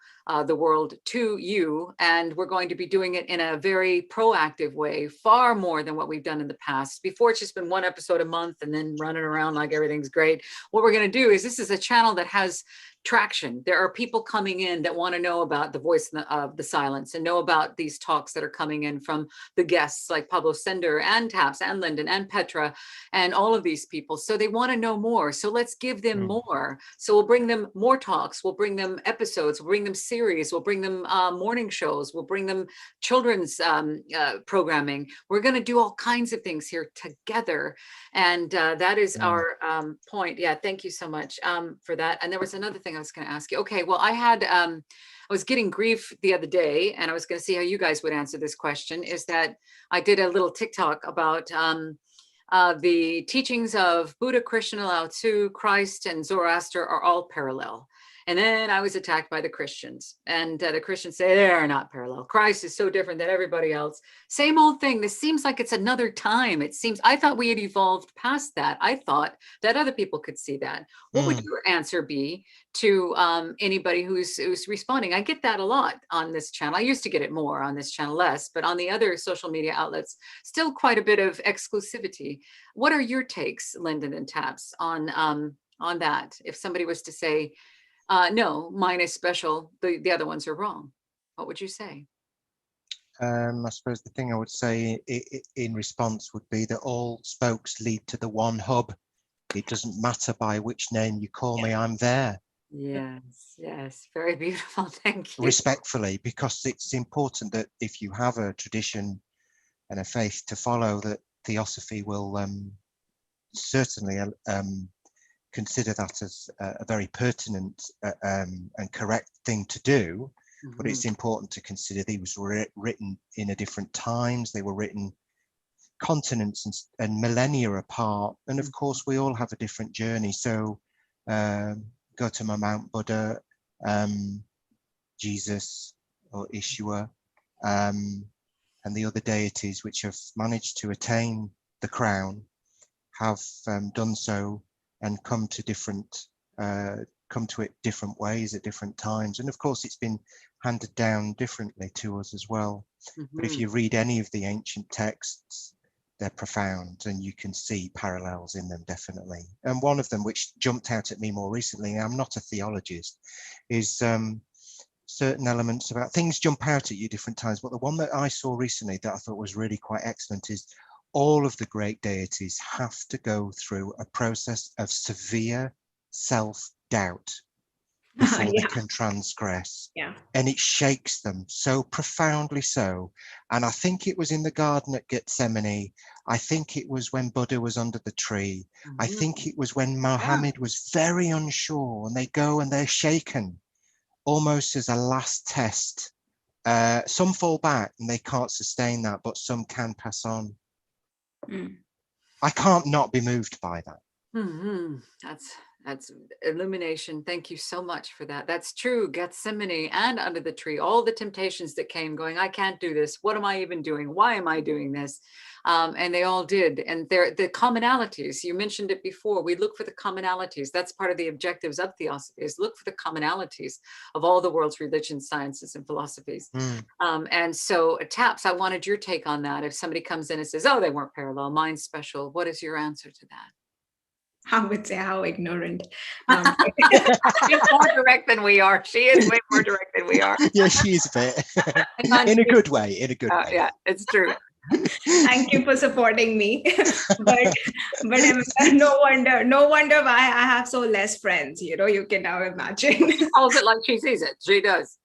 the world to you. And we're going to be doing it in a very proactive way, far more than what we've done in the past. Before, it's just been one episode a month and then running around like everything's great. What we're going to do is, this is a channel that has traction. There are people coming in that want to know about the voice of the silence and know about these talks that are coming in from the guests like Pablo Sender and Taps and Lyndon and Petra and all of these people. So they want to know more. So let's give them more. So we'll bring them more talks. We'll bring them episodes. We'll bring them series. We'll bring them morning shows. We'll bring them children's programming. We're going to do all kinds of things here together. And that is our point. Yeah, thank you so much for that. And there was another thing I was going to ask you. Okay, well, I was getting grief the other day, and I was going to see how you guys would answer this question, is that I did a little TikTok about the teachings of Buddha, Krishna, Lao Tzu, Christ, and Zoroaster are all parallel. And then I was attacked by the Christians, and the Christians say they are not parallel. Christ is so different than everybody else. Same old thing. This seems like it's another time. It seems, I thought we had evolved past that. I thought that other people could see that. What would your answer be to anybody who's responding? I get that a lot on this channel. I used to get it more on this channel, less, but on the other social media outlets, still quite a bit of exclusivity. What are your takes, Lyndon and Taps, on that? If somebody was to say, no, mine is special, the other ones are wrong, what would you say? I suppose the thing I would say in response would be that all spokes lead to the one hub. It doesn't matter by which name you call me, I'm there. Yes, very beautiful. Thank you. Respectfully, because it's important that if you have a tradition and a faith to follow, that Theosophy will certainly consider that as a very pertinent and correct thing to do. But it's important to consider these were written in a different times. They were written continents and millennia apart. And of course, we all have a different journey. So Gautama Mount Buddha, Jesus or Ishua, and the other deities which have managed to attain the crown have done so and come to it different ways at different times. And of course, it's been handed down differently to us as well. But if you read any of the ancient texts, they're profound and you can see parallels in them, definitely. And one of them, which jumped out at me more recently, I'm not a theologist, is certain elements about things jump out at you different times. But the one that I saw recently that I thought was really quite excellent is all of the great deities have to go through a process of severe self-doubt before they can transgress. And it shakes them so profoundly so. And I think it was in the garden at Gethsemane. I think it was when Buddha was under the tree. I think it was when Muhammad was very unsure, and they go and they're shaken almost as a last test. Some fall back and they can't sustain that, but some can pass on. I can't not be moved by that. That's illumination. Thank you so much for that. That's true. Gethsemane and under the tree, all the temptations that came going, I can't do this. What am I even doing? Why am I doing this? And they all did. And they're the commonalities, you mentioned it before, we look for the commonalities. That's part of the objectives of Theosophy, is look for the commonalities of all the world's religions, sciences, and philosophies. And so Taps, I wanted your take on that. If somebody comes in and says, oh, they weren't parallel, mine's special, what is your answer to that? I would say how ignorant. She's more direct than we are. She is way more direct than we are. Yeah, she is a bit. In a good way. In a good way. Yeah, it's true. Thank you for supporting me. but no wonder why I have so less friends. You can now imagine. Calls it like she sees it. She does.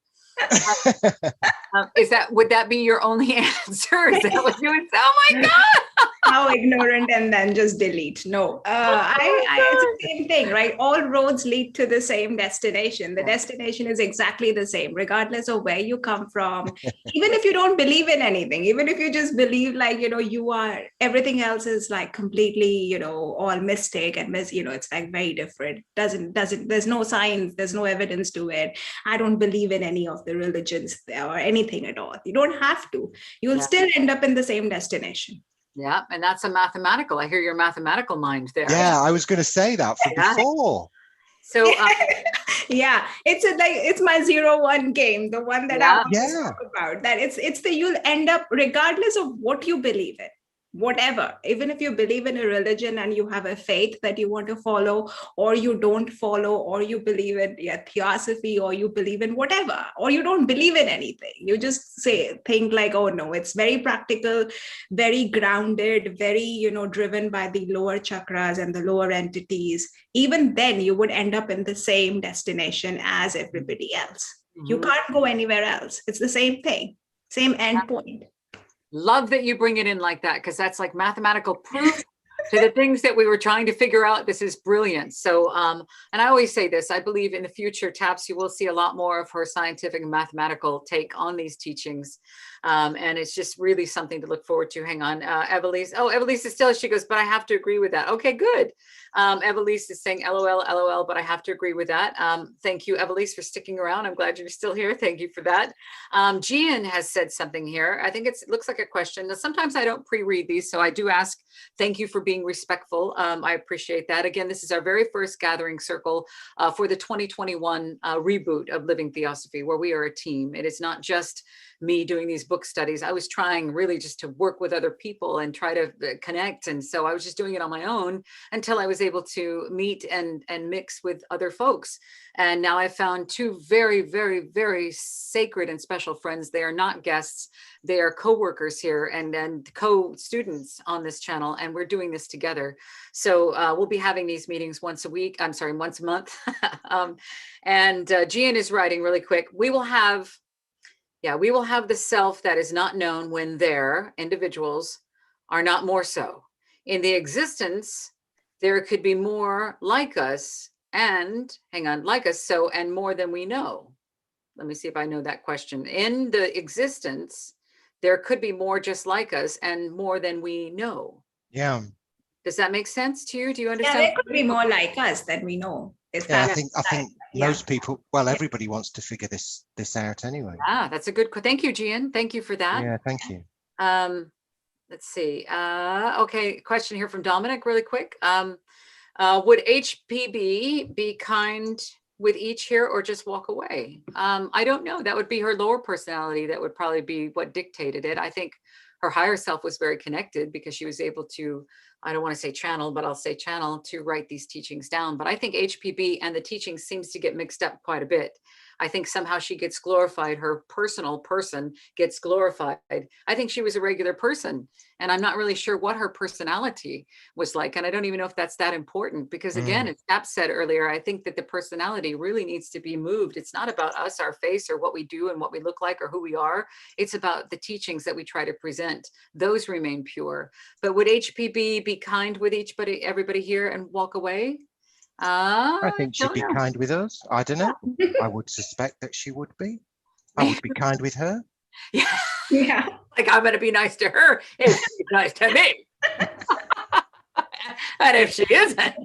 Would that be your only answer? Is that what you would say? Oh my God. How ignorant, and then just delete. No, it's the same thing, right? All roads lead to the same destination. The destination is exactly the same, regardless of where you come from. Even if you don't believe in anything, even if you just believe like, you are, everything else is like completely, all mistake and it's like very different. There's no science, there's no evidence to it. I don't believe in any of the religions or anything at all. You don't have to. You'll still end up in the same destination. Yeah, and that's a mathematical. I hear your mathematical mind there. Yeah, I was going to say that from before. So yeah, it's my 0-1 game, the one that I want to talk about. That you'll end up, regardless of what you believe in, whatever, even if you believe in a religion and you have a faith that you want to follow, or you don't follow, or you believe in theosophy, or you believe in whatever, or you don't believe in anything, you just think like, oh no, it's very practical, very grounded, very driven by the lower chakras and the lower entities. Even then you would end up in the same destination as everybody else. You can't go anywhere else. It's the same thing, same end point. Love that you bring it in like that, because that's like mathematical proof to the things that we were trying to figure out. This is brilliant. So, and I always say this, I believe in the future, Taps, you will see a lot more of her scientific and mathematical take on these teachings. And it's just really something to look forward to. Hang on, Evelise. Oh, Evelise is still, she goes, but I have to agree with that. Okay, good. Evelise is saying LOL, LOL, but I have to agree with that. Thank you, Evelise, for sticking around. I'm glad you're still here. Thank you for that. Gian has said something here. I think it looks like a question. Now, sometimes I don't pre-read these, so I do ask, thank you for being respectful. I appreciate that. Again, this is our very first gathering circle for the 2021 reboot of Living Theosophy, where we are a team. It is not just me doing these book studies. I was trying really just to work with other people and try to connect. And so I was just doing it on my own until I was able to meet and mix with other folks. And now I've found two very, very, very sacred and special friends. They are not guests. They are co-workers here and co-students on this channel. And we're doing this together. So we'll be having these meetings once a month. And Gian is writing really quick. We will have the self that is not known when their individuals are not more so. In the existence, there could be more like us and, like us, so, and more than we know. Let me see if I know that question. In the existence, there could be more just like us and more than we know. Yeah. Does that make sense to you? Do you understand? Yeah, there could be more like us than we know. I think most people, everybody wants to figure this out anyway. Ah, that's a good, thank you, Gian. Thank you for that. Yeah, thank you. Let's see. Okay, question here from Dominic really quick. Would HPB be kind with each here or just walk away? I don't know. That would be her lower personality. That would probably be what dictated it. I think her higher self was very connected because she was able to, I don't want to say channel, but I'll say channel to write these teachings down. But I think HPB and the teaching seems to get mixed up quite a bit. I think somehow she gets glorified. Her personal person gets glorified. I think she was a regular person, and I'm not really sure what her personality was like. And I don't even know if that's that important because again, as Tap said earlier, I think that the personality really needs to be moved. It's not about us, our face, or what we do and what we look like or who we are. It's about the teachings that we try to present. Those remain pure. But would HPB be kind with everybody here and walk away? I think she'd be kind with us. I don't know. I would suspect that she would be. I would be kind with her. Yeah. Like I'm going to be nice to her if she's nice to me. And if she isn't,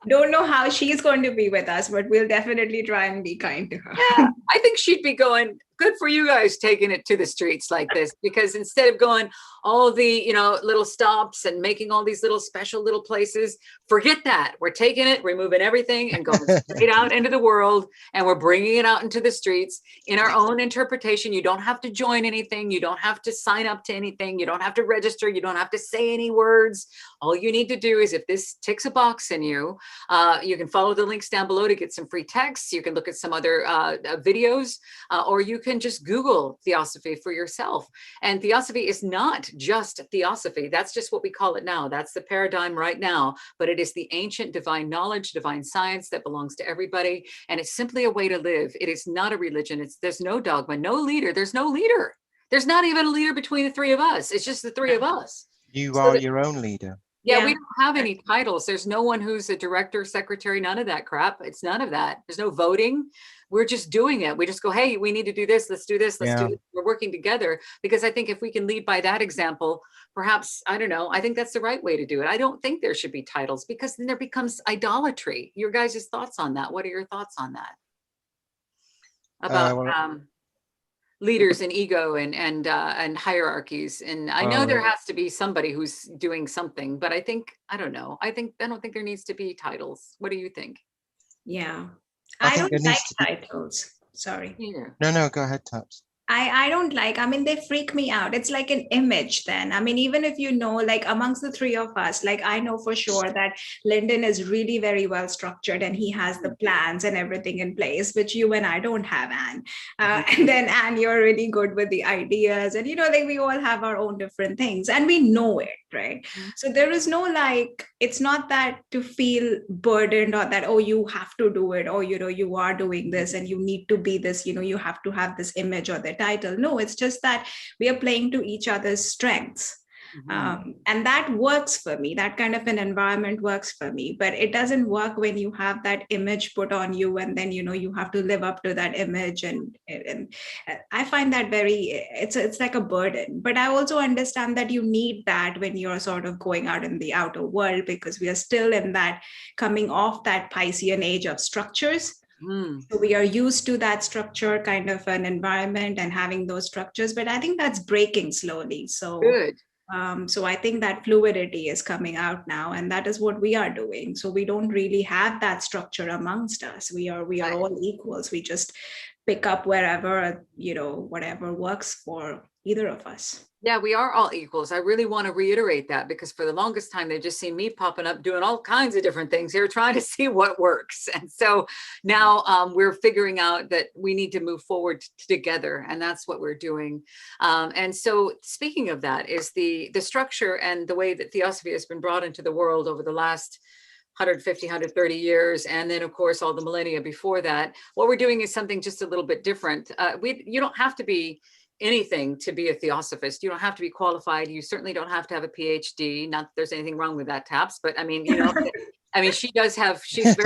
Don't know how she's going to be with us, but we'll definitely try and be kind to her. Yeah, I think she'd be going, good for you guys taking it to the streets like this, because instead of going all the, little stops and making all these little special little places, forget that. We're taking it, removing everything and going straight out into the world, and we're bringing it out into the streets in our own interpretation. You don't have to join anything. You don't have to sign up to anything. You don't have to register. You don't have to say any words. All you need to do is, if this ticks a box in you, you can follow the links down below to get some free texts. You can look at some other videos, or you can just Google Theosophy for yourself. And Theosophy is not just Theosophy. That's just what we call it now. That's the paradigm right now. But it is the ancient divine knowledge, divine science that belongs to everybody. And it's simply a way to live. It is not a religion. There's no dogma, no leader. There's no leader. There's not even a leader between the three of us. It's just the three of us. You are your own leader. Yeah, we don't have any titles. There's no one who's a director, secretary, none of that crap. It's none of that. There's no voting. We're just doing it. We just go, hey, we need to do this. Let's do this. Let's do this. We're working together, because I think if we can lead by that example, perhaps, I don't know, I think that's the right way to do it. I don't think there should be titles, because then there becomes idolatry. Your guys' thoughts on that? What are your thoughts on that? About leaders and ego and hierarchies. And I know there has to be somebody who's doing something, but I don't know. I don't think there needs to be titles. What do you think? Yeah. I don't like titles. Sorry. Yeah. No, go ahead, Taps. I don't like, they freak me out. It's like an image then. Even if like amongst the three of us, like I know for sure that Lyndon is really very well structured and he has the plans and everything in place, which you and I don't have, Anne. And then Anne, you're really good with the ideas, and like we all have our own different things and we know it, right? So there is no like, it's not that to feel burdened or that, oh, you have to do it, or you are doing this and you need to be this, you have to have this image or the title. No, it's just that we are playing to each other's strengths. And that works for me. That kind of an environment works for me, but it doesn't work when you have that image put on you and then you have to live up to that image, and I find that it's like a burden. But I also understand that you need that when you're sort of going out in the outer world, because we are still in that coming off that Piscean age of structures. So we are used to that structure kind of an environment and having those structures, but I think that's breaking slowly. So good. So I think that fluidity is coming out now, and that is what we are doing. So we don't really have that structure amongst us. We are all equals. We just pick up wherever, whatever works for either of us. Yeah, we are all equals. I really want to reiterate that, because for the longest time, they've just seen me popping up doing all kinds of different things. They're trying to see what works. And so now we're figuring out that we need to move forward together. And that's what we're doing. And so speaking of that is the structure and the way that Theosophy has been brought into the world over the last 150, 130 years. And then of course, all the millennia before that. What we're doing is something just a little bit different. You don't have to be anything to be a theosophist. You don't have to be qualified. You certainly don't have to have a PhD. Not that there's anything wrong with that, Taps, but she's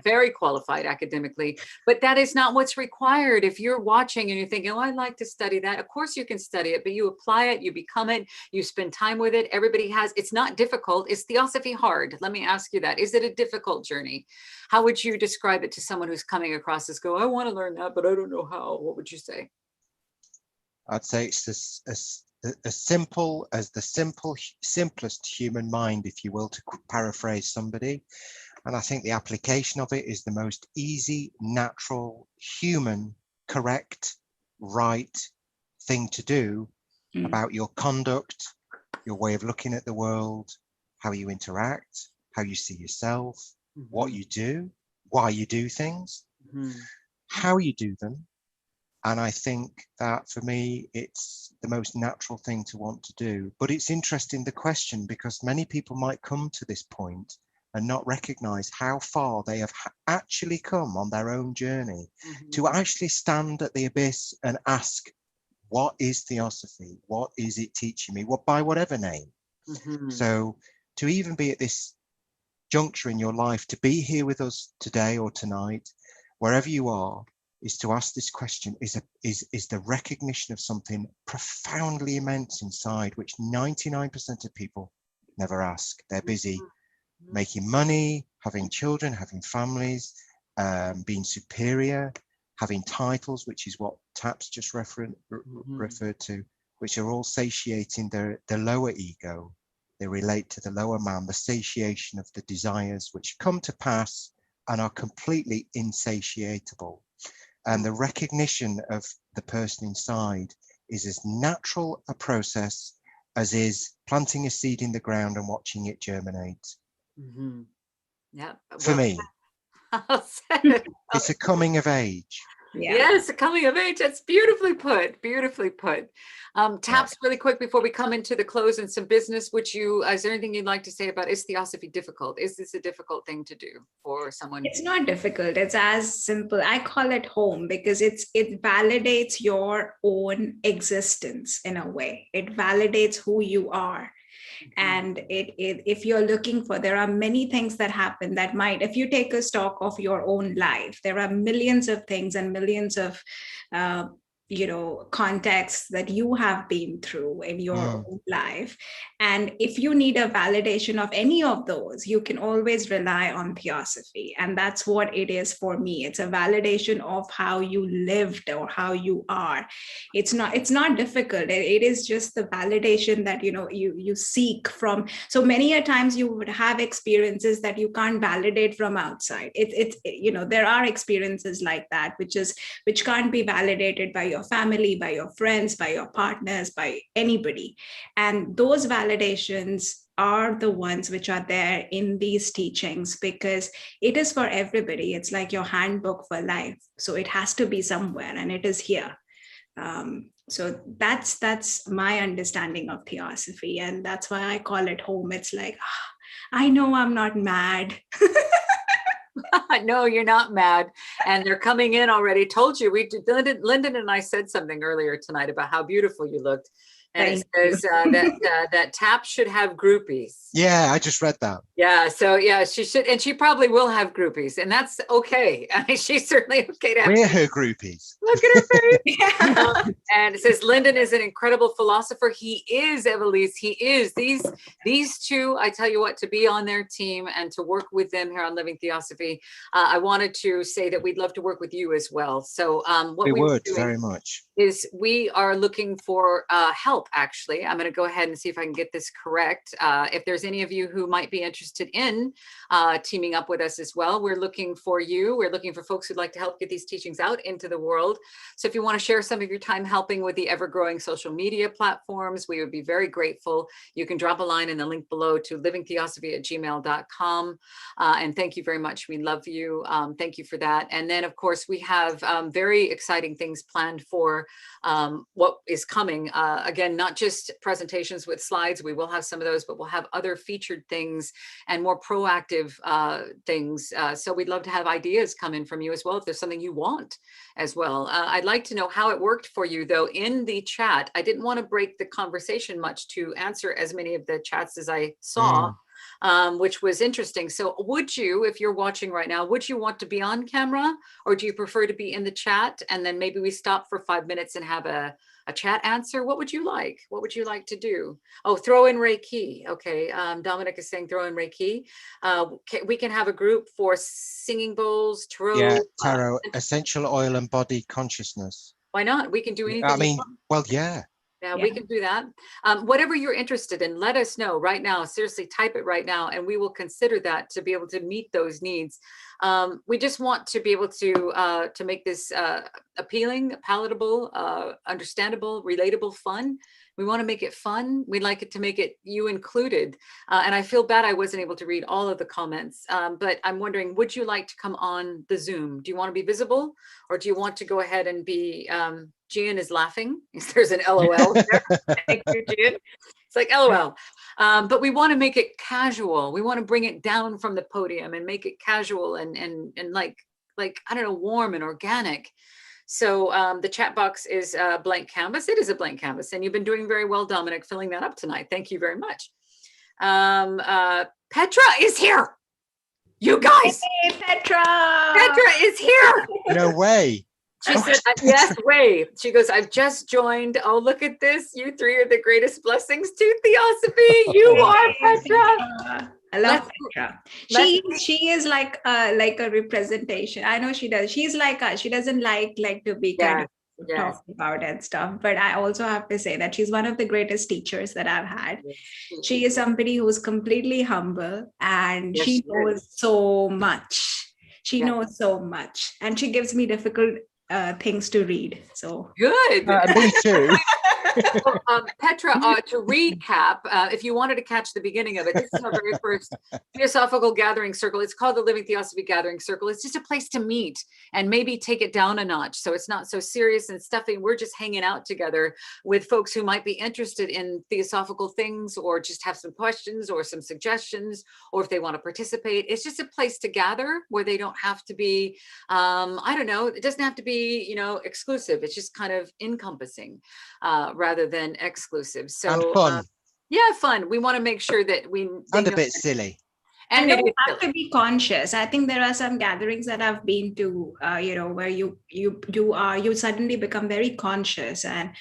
very qualified academically, but that is not what's required. If you're watching and you're thinking, oh, I'd like to study that, of course you can study it, but you apply it, you become it, you spend time with it. It's not difficult. Is Theosophy hard? Let me ask you that. Is it a difficult journey? How would you describe it to someone who's coming across this, I want to learn that, but I don't know how? What would you say? I'd say it's as simple as the simplest human mind, if you will, to paraphrase somebody. And I think the application of it is the most easy, natural, human, correct, right thing to do about your conduct, your way of looking at the world, how you interact, how you see yourself, what you do, why you do things, how you do them. And I think that for me, it's the most natural thing to want to do. But it's interesting, the question, because many people might come to this point and not recognize how far they have actually come on their own journey to actually stand at the abyss and ask, what is Theosophy? What is it teaching me? What, by whatever name? So to even be at this juncture in your life, to be here with us today or tonight, wherever you are, is to ask this question, is the recognition of something profoundly immense inside, which 99% of people never ask. They're busy making money, having children, having families, being superior, having titles, which is what Taps just referred to, which are all satiating the lower ego. They relate to the lower man, the satiation of the desires which come to pass and are completely insatiable. And the recognition of the person inside is as natural a process as is planting a seed in the ground and watching it germinate. Yeah. For me, it's a coming of age. Yeah. Yes, a coming of age. That's beautifully put. Beautifully put. Taps, really quick before we come into the close and some business. Is there anything you'd like to say about, is theosophy difficult? Is this a difficult thing to do for someone? It's not difficult. It's as simple. I call it home because it validates your own existence in a way. It validates who you are. And if you're looking for, there are many things that happen that might, if you take a stock of your own life, there are millions of things and millions of contexts that you have been through in your own life. And if you need a validation of any of those, you can always rely on theosophy. And that's what it is for me. It's a validation of how you lived or how you are. It's not difficult. It is just the validation that, you seek from. So many a times you would have experiences that you can't validate from outside. There are experiences like that, which can't be validated by your family, by your friends, by your partners, by anybody. And those validations are the ones which are there in these teachings because it is for everybody. It's like your handbook for life. So it has to be somewhere, and it is here. So that's my understanding of theosophy, and that's why I call it home. It's like, I know I'm not mad. No, you're not mad. And they're coming in already. Told you, Lyndon and I said something earlier tonight about how beautiful you looked. And it says that Taps should have groupies. Yeah, I just read that. Yeah, so yeah, she should, and she probably will have groupies, and that's okay. I mean, she's certainly okay to have. We're her groupies. Look at her face. And it says Lyndon is an incredible philosopher. He is, Evelise. He is. These two, I tell you what, to be on their team and to work with them here on Living Theosophy. I wanted to say that we'd love to work with you as well. So what we would very much is we are looking for help. Actually, I'm going to go ahead and see if I can get this correct. If there's any of you who might be interested in teaming up with us as well, we're looking for you. We're looking for folks who'd like to help get these teachings out into the world. So if you want to share some of your time helping with the ever-growing social media platforms, we would be very grateful. You can drop a line in the link below to livingtheosophy@gmail.com. And thank you very much. We love you. Thank you for that. And then, of course, we have very exciting things planned for what is coming. Again, not just presentations with slides. We will have some of those, but we'll have other featured things and more proactive things. So we'd love to have ideas come in from you as well, if there's something you want as well. I'd like to know how it worked for you, though, in the chat. I didn't want to break the conversation much to answer as many of the chats as I saw. Which was interesting. So would you, if you're watching right now, would you want to be on camera, or do you prefer to be in the chat? And then maybe we stop for 5 minutes and have a chat answer. What would you like? What would you like to do? Oh, throw in Reiki. Okay. Dominic is saying throw in Reiki. We can have a group for singing bowls, tarot. Yeah, tarot, essential oil and body consciousness. Why not? We can do anything. I mean, well, yeah. Yeah, we can do that. Whatever you're interested in, let us know right now. Seriously, type it right now, and we will consider that to be able to meet those needs. We just want to be able to make this appealing, palatable, understandable, relatable, fun. We want to make it fun. We'd like it to make it you included. And I feel bad I wasn't able to read all of the comments, but I'm wondering, would you like to come on the Zoom? Do you want to be visible, or do you want to go ahead and be, Gian is laughing. There's an LOL there. Thank you, Gian. It's like LOL. But we want to make it casual. We want to bring it down from the podium and make it casual and like, I don't know, warm and organic. So the chat box is a blank canvas. It is a blank canvas, and you've been doing very well, Dominic, filling that up tonight. Thank you very much. Petra is here. You guys. Hey, Petra. Petra is here. No way. She said, yes, way. She goes, I've just joined. Oh, look at this. You three are the greatest blessings to Theosophy. You are, Petra. I love Petra. She is like a representation. I know she does. She's like us. She doesn't like to be kind of talked about and stuff. But I also have to say that she's one of the greatest teachers that I've had. She is somebody who's completely humble, and she knows so much. She knows so much, and she gives me difficult things to read. So good. Me too. Well, Petra, to recap, if you wanted to catch the beginning of it, this is our very first Theosophical Gathering Circle. It's called the Living Theosophy Gathering Circle. It's just a place to meet and maybe take it down a notch, so it's not so serious and stuffy. We're just hanging out together with folks who might be interested in theosophical things, or just have some questions or some suggestions, or if they want to participate. It's just a place to gather where they don't have to be, I don't know, it doesn't have to be, exclusive. It's just kind of encompassing rather than exclusive. So and fun. Fun. We want to make sure that and a bit silly. And you have to be conscious. I think there are some gatherings that I've been to, where you suddenly become very conscious, and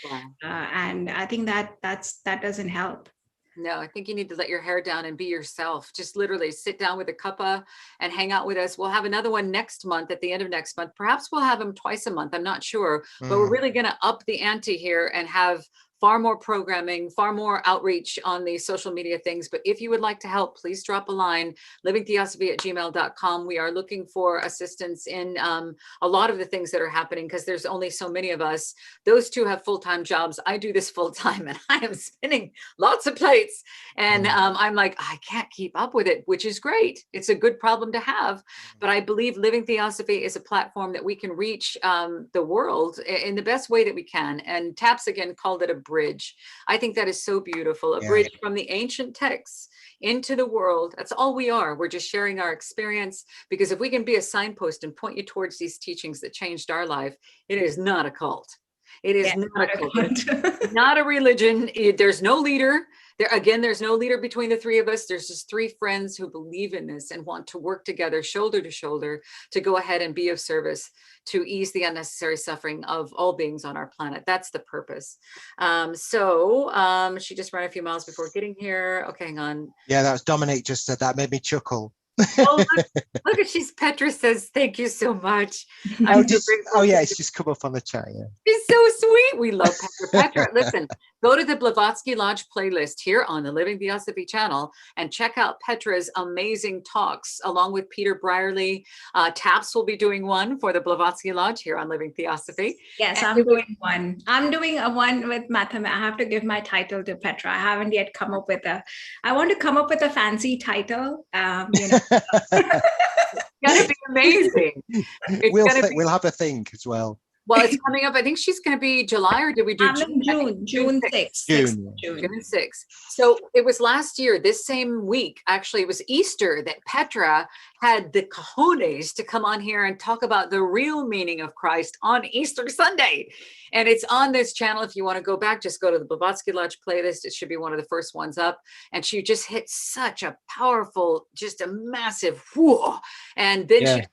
I think that doesn't help. No, I think you need to let your hair down and be yourself. Just literally sit down with a cuppa and hang out with us. We'll have another one next month, at the end of next month. Perhaps we'll have them twice a month. I'm not sure, but we're really going to up the ante here and have far more programming, far more outreach on the social media things. But if you would like to help, please drop a line, livingtheosophy@gmail.com. We are looking for assistance in a lot of the things that are happening, because there's only so many of us. Those two have full-time jobs. I do this full-time, and I am spinning lots of plates. And I'm like, I can't keep up with it, which is great. It's a good problem to have. But I believe Living Theosophy is a platform that we can reach the world in the best way that we can. And Taps again called it a bridge. I think that is so beautiful. A bridge from the ancient texts into the world. That's all we are. We're just sharing our experience, because if we can be a signpost and point you towards these teachings that changed our life, it is not a cult. It is not a cult. Not a religion. There's no leader. There's no leader between the three of us. There's just three friends who believe in this and want to work together, shoulder to shoulder, to go ahead and be of service to ease the unnecessary suffering of all beings on our planet. That's the purpose. She just ran a few miles before getting here. Okay, hang on. Yeah, that was Dominic just said that, made me chuckle. Look at Petra says, thank you so much. It's just come up on the chat. Yeah, she's so sweet. We love Petra. Listen, go to the Blavatsky Lodge playlist here on the Living Theosophy channel and check out Petra's amazing talks along with Peter Brierley. Taps will be doing one for the Blavatsky Lodge here on Living Theosophy. Yes, I'm doing one. I'm doing a one with mathematics. I have to give my title to Petra. I haven't yet come up with I want to come up with a fancy title. It's gonna be amazing. We'll have a thing as well. Well, it's coming up. I think she's going to be July, or did we do June 6th? June 6th. So it was last year, this same week, actually, it was Easter, that Petra had the cojones to come on here and talk about the real meaning of Christ on Easter Sunday. And it's on this channel. If you want to go back, just go to the Blavatsky Lodge playlist. It should be one of the first ones up. And she just hit such a powerful, just a massive whoa. And then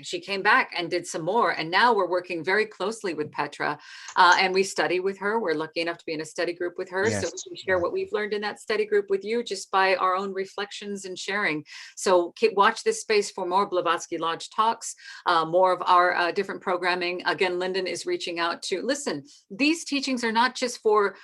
she came back and did some more. And now we're working very closely with Petra, and we study with her. We're lucky enough to be in a study group with her. So we can share what we've learned in that study group with you, just by our own reflections and sharing. So watch this space for more Blavatsky Lodge talks, more of our different programming. Again, Lyndon is reaching out to listen. These teachings are not just for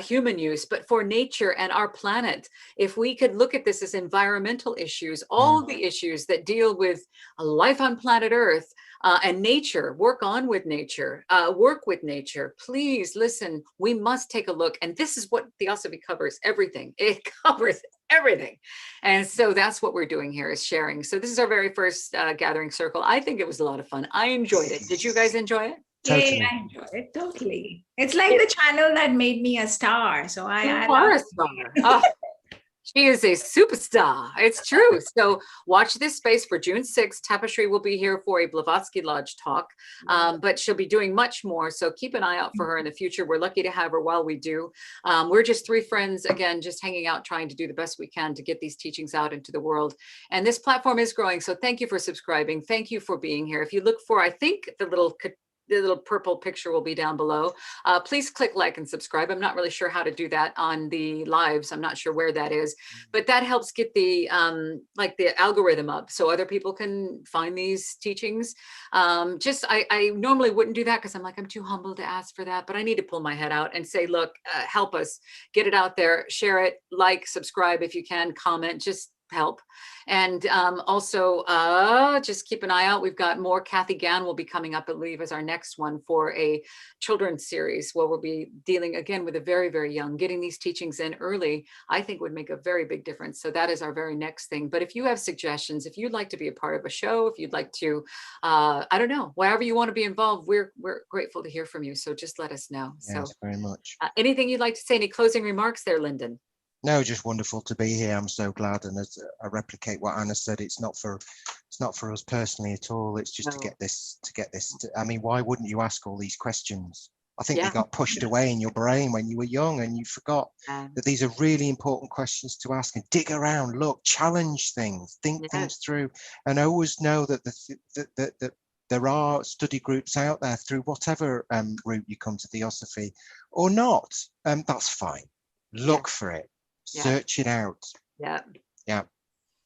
human use, but for nature and our planet. If we could look at this as environmental issues, all the issues that deal with life on planet Earth, and nature, work with nature. Please listen, we must take a look. And this is what Theosophy covers, everything. It covers everything. And so that's what we're doing here, is sharing. So this is our very first gathering circle. I think it was a lot of fun. I enjoyed it. Did you guys enjoy it? Totally. Yeah, I enjoyed it totally. It's like the channel that made me a star. So I are a star. She is a superstar. It's true. So watch this space for June 6th. Taposhri will be here for a Blavatsky Lodge talk, but she'll be doing much more. So keep an eye out for her in the future. We're lucky to have her while we do. We're just three friends, again, just hanging out, trying to do the best we can to get these teachings out into the world. And this platform is growing. So thank you for subscribing. Thank you for being here. If you look for, I think, the little the little purple picture will be down below. Please click like and subscribe. I'm not really sure how to do that on the lives. I'm not sure where that is, but that helps get the like the algorithm up so other people can find these teachings. I normally wouldn't do that because I'm like, I'm too humble to ask for that, but I need to pull my head out and say, look, help us get it out there, share it, like, subscribe if you can, comment, just help. And also just keep an eye out. We've got more. Kathy Gann will be coming up, I believe, as our next one for a children's series where we'll be dealing again with the very, very young. Getting these teachings in early, I think, would make a very big difference. So that is our very next thing. But if you have suggestions, if you'd like to be a part of a show, if you'd like to, I don't know, wherever you want to be involved, we're grateful to hear from you. So just let us know. Yes, so very much. Anything you'd like to say? Any closing remarks there, Lyndon? No, just wonderful to be here. I'm so glad, and as I replicate what Anna said, it's not for us personally at all. It's just to get this. I mean, why wouldn't you ask all these questions? I think they got pushed away in your brain when you were young, and you forgot that these are really important questions to ask. And dig around, look, challenge things, think things through, and always know that that there are study groups out there through whatever route you come to Theosophy or not. That's fine. Look for it. Search it out. Yeah,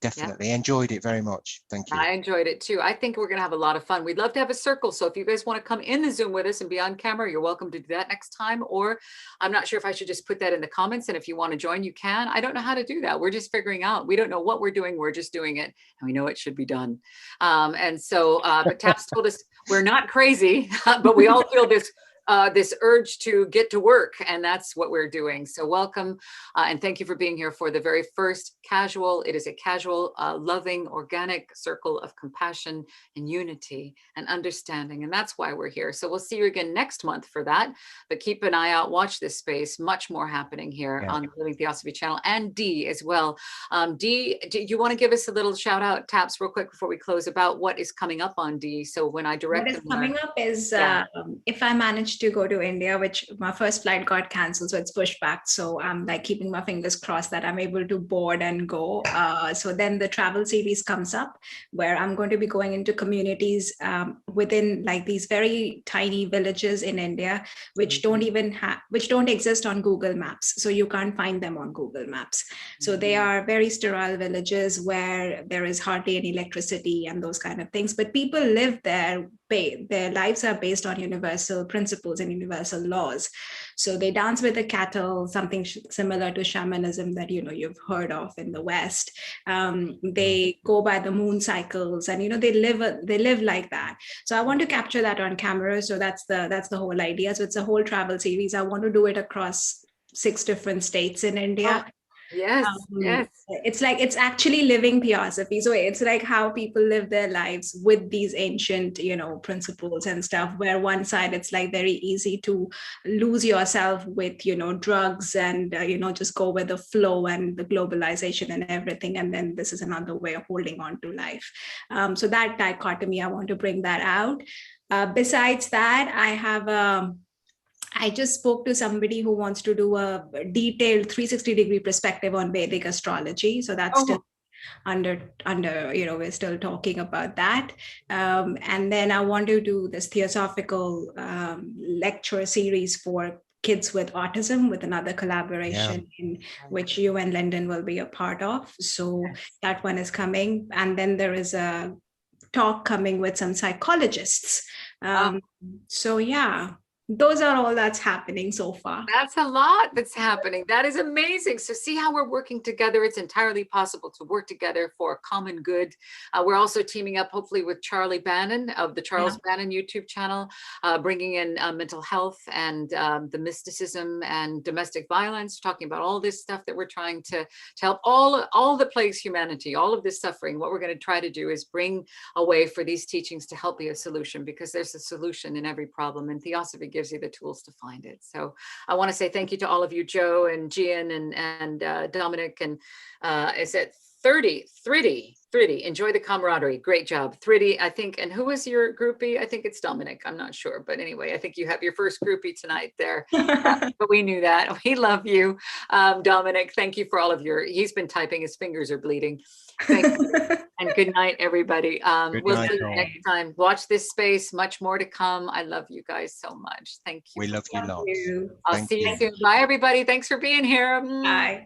definitely. Enjoyed it very much. Thank you. I enjoyed it too. I think we're going to have a lot of fun. We'd love to have a circle. So if you guys want to come in the Zoom with us and be on camera, you're welcome to do that next time. Or I'm not sure if I should just put that in the comments. And if you want to join, you can. I don't know how to do that. We're just figuring out. We don't know what we're doing. We're just doing it. And we know it should be done. But Taps told us we're not crazy, but we all feel this urge to get to work, and that's what we're doing. So welcome, and thank you for being here for the very first casual. It is a casual, loving, organic circle of compassion and unity and understanding, and that's why we're here. So we'll see you again next month for that, but keep an eye out, watch this space. Much more happening here on the Living Theosophy channel, and Dee as well. Dee, do you want to give us a little shout out, Taps, real quick before we close, about what is coming up on Dee? So when I direct what is coming up is if I manage to go to India, which my first flight got canceled, so it's pushed back. So I'm like keeping my fingers crossed that I'm able to board and go. So then the travel series comes up where I'm going to be going into communities within like these very tiny villages in India, which don't exist on Google Maps. So you can't find them on Google Maps. So they are very sterile villages where there is hardly any electricity and those kind of things. But people live there. Their lives are based on universal principles and universal laws. So they dance with the cattle, something similar to shamanism that you've heard of in the West. They go by the moon cycles, and they live like that. So I want to capture that on camera. So that's the whole idea. So it's a whole travel series. I want to do it across 6 different states in India. Yes. It's actually living theosophy. So it's like how people live their lives with these ancient, principles and stuff, where one side it's like very easy to lose yourself with, drugs and, just go with the flow and the globalization and everything. And then this is another way of holding on to life. So that dichotomy, I want to bring that out. Besides that, I just spoke to somebody who wants to do a detailed 360-degree perspective on Vedic astrology. So that's still under, we're still talking about that. And then I want to do this theosophical lecture series for kids with autism with another collaboration in which you and Lyndon will be a part of. So that one is coming. And then there is a talk coming with some psychologists. Those are all that's happening so far. That's a lot that's happening. That is amazing. So see how we're working together. It's entirely possible to work together for a common good. We're also teaming up, hopefully, with Charlie Bannon of the Charles Bannon YouTube channel, bringing in mental health and the mysticism and domestic violence, talking about all this stuff that we're trying to help all that plagues humanity, all of this suffering. What we're going to try to do is bring a way for these teachings to help be a solution, because there's a solution in every problem, and Theosophy gives you the tools to find it. So I want to say thank you to all of you, Joe and Gian and Dominic, and is it 30? Enjoy the camaraderie. Great job. 30, I think. And who was your groupie? I think it's Dominic. I'm not sure. But anyway, I think you have your first groupie tonight there. But we knew that. We love you, Dominic. Thank you for all of he's been typing. His fingers are bleeding. Thank you. And good night, everybody. Good We'll night, see you all. next time. Watch this space. Much more to come. I love you guys so much. Thank you. We love you Love lots. you. I'll Thank see you you. soon. Bye, everybody. Thanks for being here. Bye.